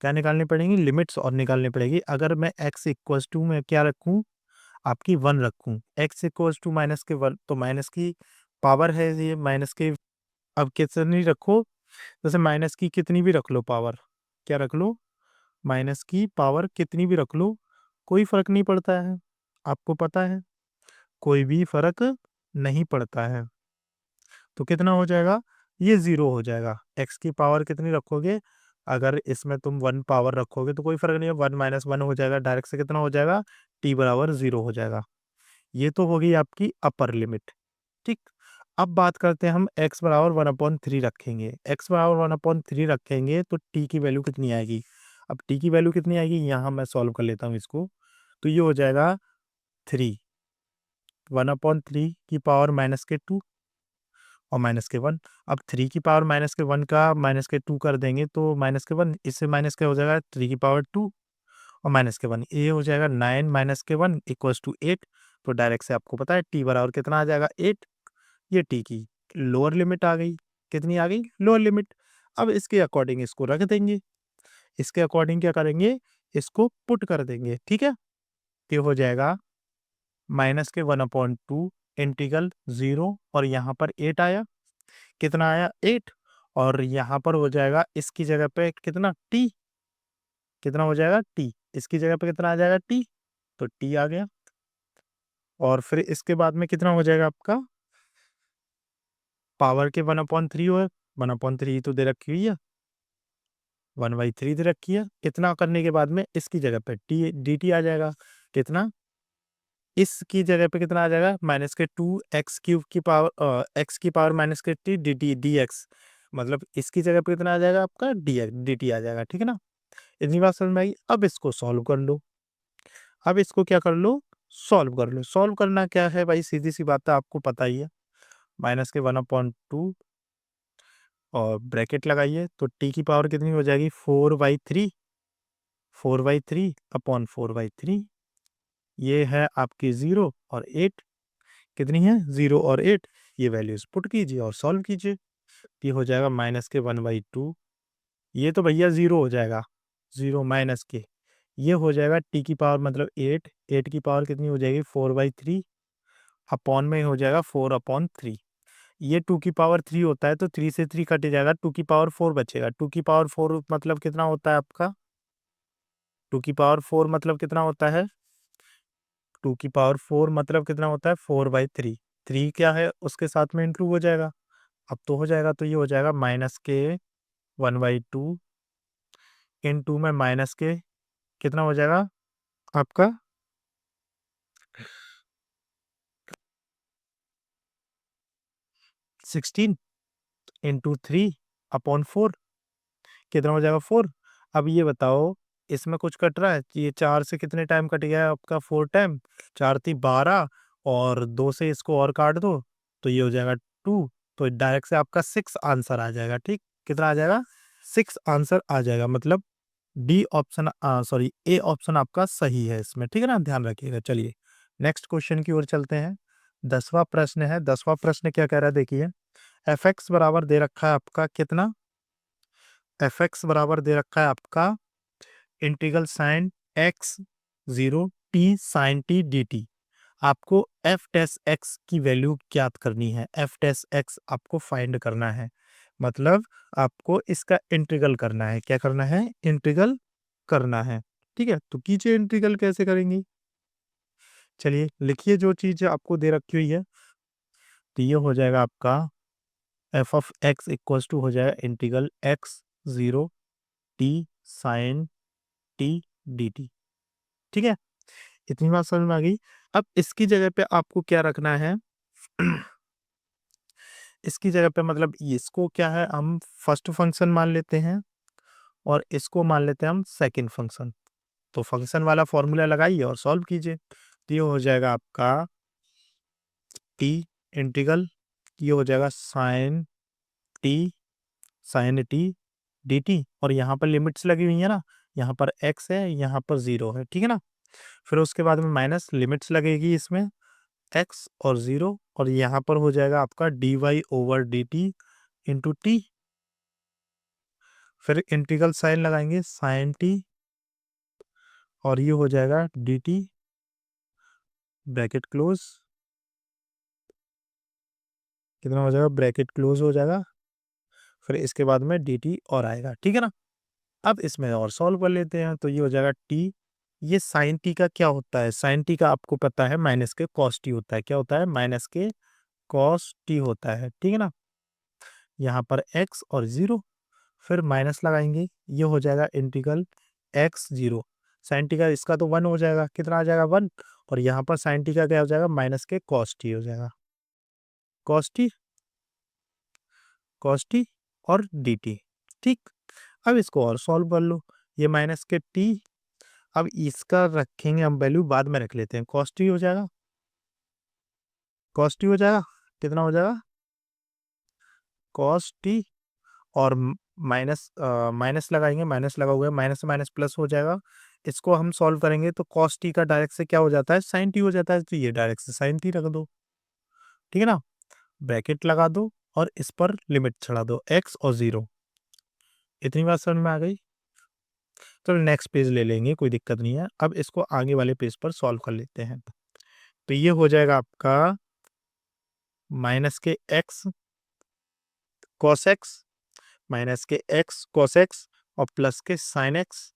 क्या निकालनी पड़ेंगी, लिमिट्स और निकालनी पड़ेगी। अगर मैं x इक्वल्स टू में क्या रखूं, आपकी 1 रखूं, x इक्वल्स टू माइनस के 1, तो माइनस की पावर है ये माइनस के, अब कितनी रखो, जैसे माइनस की कितनी भी रख लो पावर, क्या रख लो, माइनस की पावर कितनी भी रख लो, कोई फर्क नहीं पड़ता है। आपको पता है कोई भी फर्क नहीं पड़ता है। तो कितना हो जाएगा, ये 0 हो जाएगा। एक्स की पावर कितनी रखोगे, अगर इसमें तुम 1 पावर रखोगे तो कोई फर्क नहीं है, 1 माइनस 1 हो जाएगा, डायरेक्ट से कितना हो जाएगा, टी बराबर 0 हो जाएगा। ये तो होगी आपकी अपर लिमिट। ठीक। अब बात करते हैं हम, x बराबर 1/3 रखेंगे। x बराबर 1/3 रखेंगे तो t की वैल्यू कितनी आएगी। अब t की वैल्यू कितनी आएगी, यहाँ मैं सॉल्व कर लेता हूँ इसको। तो ये हो जाएगा 3, 1/3 की पावर माइनस के 2 और माइनस के 1। अब 3 की पावर माइनस के 1 का माइनस के 2 कर देंगे तो माइनस के 1, इससे माइनस क्या हो जाएगा, 3 की पावर 2 और माइनस के 1, ये हो जाएगा 9 माइनस के 1 इक्वल्स टू 8। तो डायरेक्ट से आपको पता है टी बराबर कितना आ जाएगा, 8। ये टी की लोअर लिमिट आ गई। कितनी आ गई, लोअर लिमिट। अब इसके अकॉर्डिंग इसको रख देंगे, इसके अकॉर्डिंग क्या करेंगे, इसको पुट कर देंगे। ठीक है, ये हो जाएगा माइनस के 1/2 इंटीग्रल 0, और यहाँ पर 8 आया, कितना आया 8। और यहाँ पर हो जाएगा इसकी जगह पे कितना, टी, कितना हो जाएगा टी, इसकी जगह पे कितना आ जाएगा टी, तो टी आ गया। और फिर इसके बाद में कितना हो जाएगा आपका, पावर के 1/3 हो, 1/3 तो दे रखी हुई है, 1/3 दे रखी है। कितना करने के बाद में इसकी जगह पे टी डी टी आ जाएगा। कितना, इसकी जगह पे कितना आ जाएगा, माइनस के 2x³ की पावर एक्स की पावर माइनस के T d T D x, मतलब इसकी जगह पे कितना आ जाएगा आपका, डी टी आ जाएगा। ठीक है ना, इतनी बात समझ में आई। अब इसको सॉल्व कर लो। अब इसको क्या कर लो, सॉल्व कर लो। सॉल्व करना क्या है भाई, सीधी सी बात है, आपको पता ही है। माइनस के 1/2 और ब्रैकेट लगाइए, तो टी की पावर कितनी हो जाएगी, 4/3, 4/3 अपॉन 4/3। ये है आपकी 0 और 8, कितनी है 0 और 8। ये वैल्यूज पुट कीजिए और सॉल्व कीजिए। ये हो जाएगा माइनस के 1/2, ये तो भैया 0 हो जाएगा, 0 माइनस के, ये हो जाएगा टी की पावर मतलब 8, 8 की पावर कितनी हो जाएगी 4/3, अपॉन में हो जाएगा 4/3। ये 2 की पावर 3 होता है, तो 3 से 3 कट जाएगा, 2 की पावर 4 बचेगा। 2 की पावर 4 मतलब कितना होता है आपका, 2 की पावर 4 मतलब कितना होता है, 2 की पावर 4 मतलब कितना होता है, 4/3। 3 क्या है उसके साथ में इंटू हो जाएगा, अब तो हो जाएगा। तो ये हो जाएगा माइनस के 1/2 इंटू में माइनस के कितना हो जाएगा आपका, 16 इंटू 3/4, कितना हो जाएगा 4। अब ये बताओ इसमें कुछ कट रहा है, ये 4 से कितने टाइम कट गया है आपका 4 टाइम, 4 3 12 और 2 से इसको और काट दो तो ये हो जाएगा 2। तो डायरेक्ट से आपका 6 आंसर आ जाएगा। ठीक, कितना आ जाएगा 6 आंसर आ जाएगा, मतलब D option sorry A option आपका सही है इसमें। ठीक है ना, ध्यान रखिएगा। चलिए नेक्स्ट क्वेश्चन की ओर चलते हैं। 10वां प्रश्न है। 10वां प्रश्न क्या कह रहा है देखिए, एफ एक्स बराबर दे रखा है आपका कितना, एफ एक्स बराबर दे रखा है आपका integral sine x 0 t sine t d t. आपको एफ टेस एक्स की वैल्यू ज्ञात करनी है, एफ टेस एक्स आपको फाइंड करना है, मतलब आपको इसका इंटीग्रल करना है। क्या करना है, इंटीग्रल करना है। ठीक है, तो कीजिए इंटीग्रल कैसे करेंगे। चलिए लिखिए जो चीज आपको दे रखी हुई है। तो ये हो जाएगा आपका f of x equals to हो जाएगा integral x 0 t sine t d t. ठीक है, इतनी बात समझ में आ गई। अब इसकी जगह पे आपको क्या रखना है इसकी जगह पे मतलब इसको क्या है, हम फर्स्ट फंक्शन मान लेते हैं और इसको मान लेते हैं हम सेकंड फंक्शन। तो फंक्शन वाला फॉर्मूला लगाइए और सॉल्व कीजिए। तो ये हो जाएगा आपका टी इंटीग्रल, ये हो जाएगा t sine t d t, और यहाँ पर लिमिट्स लगी हुई है ना, यहाँ पर x है, यहाँ पर 0 है। ठीक है ना, फिर उसके बाद में माइनस लिमिट्स लगेगी इसमें x और 0, और यहाँ पर हो जाएगा आपका D Y over D T into T. फिर इंटीग्रल साइन लगाएंगे साइन टी, और ये हो जाएगा डी टी ब्रैकेट क्लोज, कितना हो जाएगा ब्रैकेट क्लोज हो जाएगा, फिर इसके बाद में डी टी और आएगा। ठीक है ना, अब इसमें और सॉल्व कर लेते हैं। तो ये हो जाएगा टी, ये साइन टी का क्या होता है, साइन टी का आपको पता है माइनस के कॉस टी होता है। क्या होता है, माइनस के कॉस टी होता है। ठीक है ना, यहाँ पर x और 0, फिर माइनस लगाएंगे, ये हो जाएगा इंटीग्रल x 0 साइन टी का, इसका तो 1 हो जाएगा, कितना आ जाएगा 1, और यहाँ पर साइन टी का क्या हो जाएगा माइनस के कॉस टी हो जाएगा, कॉस टी और डी टी। ठीक, अब इसको और सॉल्व कर लो, ये माइनस के टी, अब इसका रखेंगे हम वैल्यू, बाद में रख लेते हैं, कॉस टी हो जाएगा, कॉस टी हो जाएगा, कितना हो जाएगा कॉस टी, और माइनस माइनस लगाएंगे, माइनस लगा हुआ है, माइनस से माइनस प्लस हो जाएगा। इसको हम सॉल्व करेंगे तो कॉस टी का डायरेक्ट से क्या हो जाता है साइन टी हो जाता है, तो ये डायरेक्ट से साइन टी रख दो। ठीक है ना, ब्रैकेट लगा दो और इस पर लिमिट चढ़ा दो x और 0। इतनी बात समझ में आ गई। तो नेक्स्ट पेज ले लेंगे, कोई दिक्कत नहीं है। अब इसको आगे वाले पेज पर सॉल्व कर लेते हैं। तो ये हो जाएगा आपका माइनस के एक्स कॉस एक्स, माइनस के एक्स कॉस एक्स और प्लस के साइन एक्स।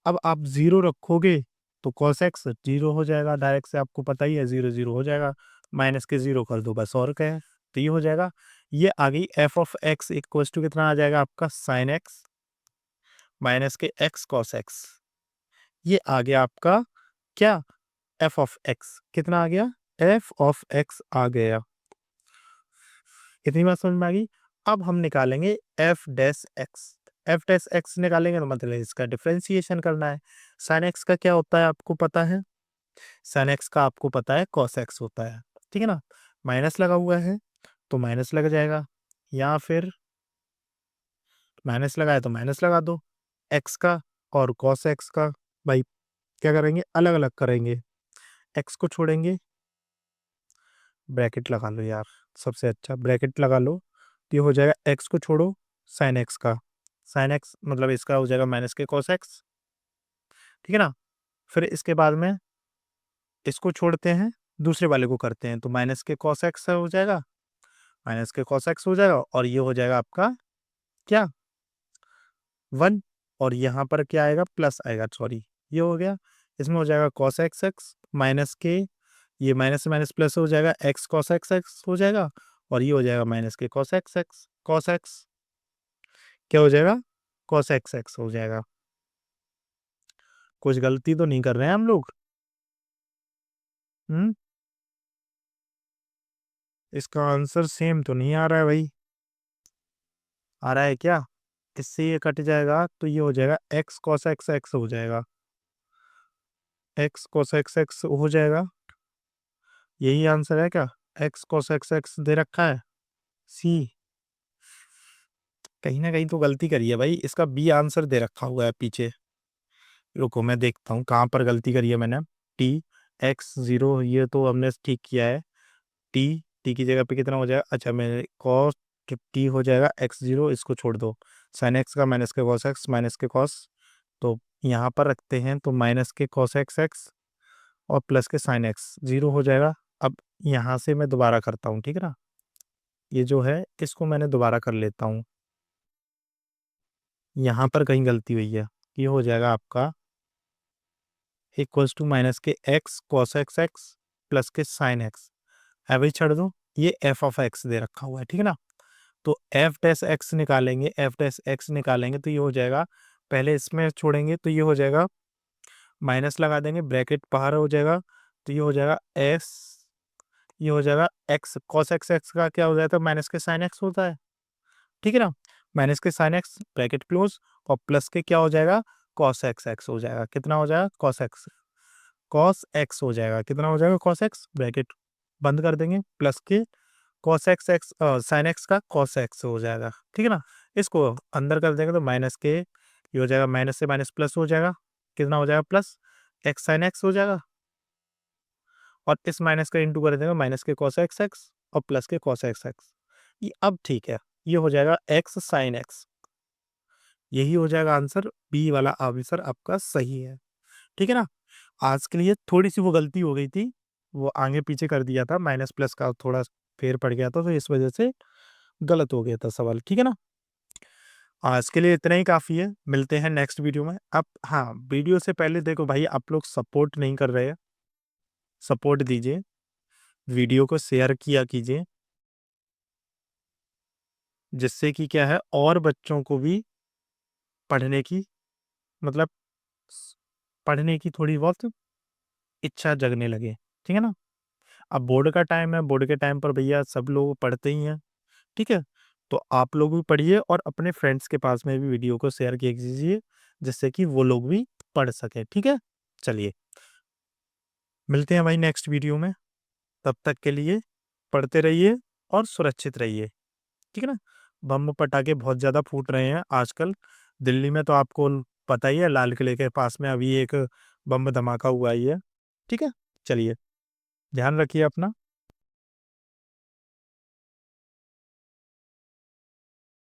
अब आप 0 रखोगे तो कॉस एक्स 0 हो जाएगा, डायरेक्ट से आपको पता ही है 0 0 हो जाएगा, माइनस के 0 कर दो बस, और क्या है। तो ये हो जाएगा, ये आ गई F of X equal to कितना आ जाएगा आपका साइन एक्स माइनस के एक्स कॉस एक्स। ये आ गया आपका क्या, एफ ऑफ एक्स, कितना आ गया एफ ऑफ एक्स आ गया। इतनी बात समझ में आ गई। अब हम निकालेंगे F dash x, F dash x निकालेंगे तो मतलब इसका डिफरेंशिएशन करना है। साइन एक्स का क्या होता है आपको पता है, साइन एक्स का आपको पता है कॉस एक्स होता है। ठीक है ना, माइनस लगा हुआ है तो माइनस लग जाएगा, या फिर माइनस लगाए तो माइनस लगा दो, एक्स का और कॉस एक्स का। भाई क्या करेंगे, अलग अलग करेंगे, एक्स को छोड़ेंगे, ब्रैकेट लगा लो यार, सबसे अच्छा ब्रैकेट लगा लो। तो ये हो जाएगा एक्स को छोड़ो साइन एक्स का, साइन एक्स मतलब इसका हो जाएगा माइनस के कॉस एक्स। ठीक है ना, फिर इसके बाद में इसको छोड़ते हैं, दूसरे वाले को करते हैं, तो माइनस के कॉस एक्स हो जाएगा, माइनस के कॉस एक्स हो जाएगा, और ये हो जाएगा आपका क्या 1, और यहाँ पर क्या आएगा प्लस आएगा, सॉरी ये हो गया, इसमें हो जाएगा कॉस एक्स एक्स माइनस के, ये माइनस से माइनस प्लस हो जाएगा, एक्स कॉस एक्स एक्स हो जाएगा, और ये हो जाएगा माइनस के cos x x, cos x क्या हो जाएगा कॉस एक्स एक्स हो जाएगा। कुछ गलती तो नहीं कर रहे हैं हम लोग। हम्म, इसका आंसर सेम तो नहीं आ रहा है भाई, आ रहा है क्या, इससे ये कट जाएगा तो ये हो जाएगा एक्स कॉस एक्स एक्स हो जाएगा, एक्स कॉस एक्स एक्स हो जाएगा। यही आंसर है क्या? एक्स कॉस एक्स एक्स दे रखा है सी। कहीं ना कहीं तो गलती करी है भाई, इसका बी आंसर दे रखा हुआ है पीछे। रुको मैं देखता हूँ कहाँ पर गलती करी है मैंने। टी एक्स जीरो ये तो हमने ठीक किया है। टी टी की जगह पे कितना हो जाएगा? अच्छा मेरे कॉस टी हो जाएगा एक्स जीरो, इसको छोड़ दो। साइन एक्स का माइनस के कॉस एक्स माइनस के कॉस, तो यहाँ पर रखते हैं तो माइनस के कॉस एक्स एक्स और प्लस के साइन एक्स जीरो हो जाएगा। अब यहाँ से मैं दोबारा करता हूँ, ठीक है ना। ये जो है इसको मैंने दोबारा कर लेता हूँ। यहाँ पर कहीं गलती हुई है। ये हो जाएगा आपका इक्वल्स टू माइनस के X cos x x plus के साइन एक्स, एवरेज छोड़ दो। ये एफ ऑफ एक्स दे रखा हुआ है, ठीक है ना। तो एफ डैश एक्स निकालेंगे, एफ डैश एक्स निकालेंगे तो ये हो जाएगा, पहले इसमें छोड़ेंगे तो ये हो जाएगा, माइनस लगा देंगे, ब्रैकेट बाहर हो जाएगा तो ये हो जाएगा एस, ये हो जाएगा एक्स कॉस एक्स एक्स का क्या हो जाता है? माइनस के साइन एक्स होता है, ठीक है ना। माइनस के साइन एक्स ब्रैकेट क्लोज, और प्लस के क्या हो जाएगा? कॉस एक्स एक्स हो जाएगा। कितना हो जाएगा? कॉस एक्स, कॉस एक्स हो जाएगा। कितना हो जाएगा? कॉस एक्स, ब्रैकेट बंद कर देंगे, प्लस के cos x x sine x का कॉस एक्स हो जाएगा, ठीक है ना। इसको अंदर कर देंगे तो माइनस के ये हो जाएगा, माइनस से माइनस प्लस हो जाएगा। कितना हो जाएगा? प्लस एक्स साइन एक्स हो जाएगा, और इस माइनस का इंटू कर देंगे माइनस के कॉस एक्स एक्स और प्लस के कॉस एक्स एक्स। ये अब ठीक है, ये हो जाएगा एक्स साइन एक्स। यही हो जाएगा आंसर, बी वाला आंसर आपका सही है, ठीक है ना। आज के लिए थोड़ी सी वो गलती हो गई थी, वो आगे पीछे कर दिया था, माइनस प्लस का थोड़ा फेर पड़ गया था तो इस वजह से गलत हो गया था सवाल, ठीक है ना। आज के लिए इतना ही काफ़ी है, मिलते हैं नेक्स्ट वीडियो में। अब हाँ, वीडियो से पहले देखो भाई, आप लोग सपोर्ट नहीं कर रहे हैं, सपोर्ट दीजिए, वीडियो को शेयर किया कीजिए, जिससे कि क्या है और बच्चों को भी पढ़ने की, मतलब पढ़ने की थोड़ी बहुत इच्छा जगने लगे, ठीक है ना। अब बोर्ड का टाइम है, बोर्ड के टाइम पर भैया सब लोग पढ़ते ही हैं, ठीक है। तो आप लोग भी पढ़िए और अपने फ्रेंड्स के पास में भी वीडियो को शेयर किए कीजिए, जिससे कि वो लोग भी पढ़ सकें, ठीक है। चलिए मिलते हैं भाई नेक्स्ट वीडियो में, तब तक के लिए पढ़ते रहिए और सुरक्षित रहिए, ठीक है ना। बम पटाखे बहुत ज़्यादा फूट रहे हैं आजकल दिल्ली में, तो आपको पता ही है, लाल किले के पास में अभी एक बम धमाका हुआ ही है, ठीक है। चलिए ध्यान रखिए अपना।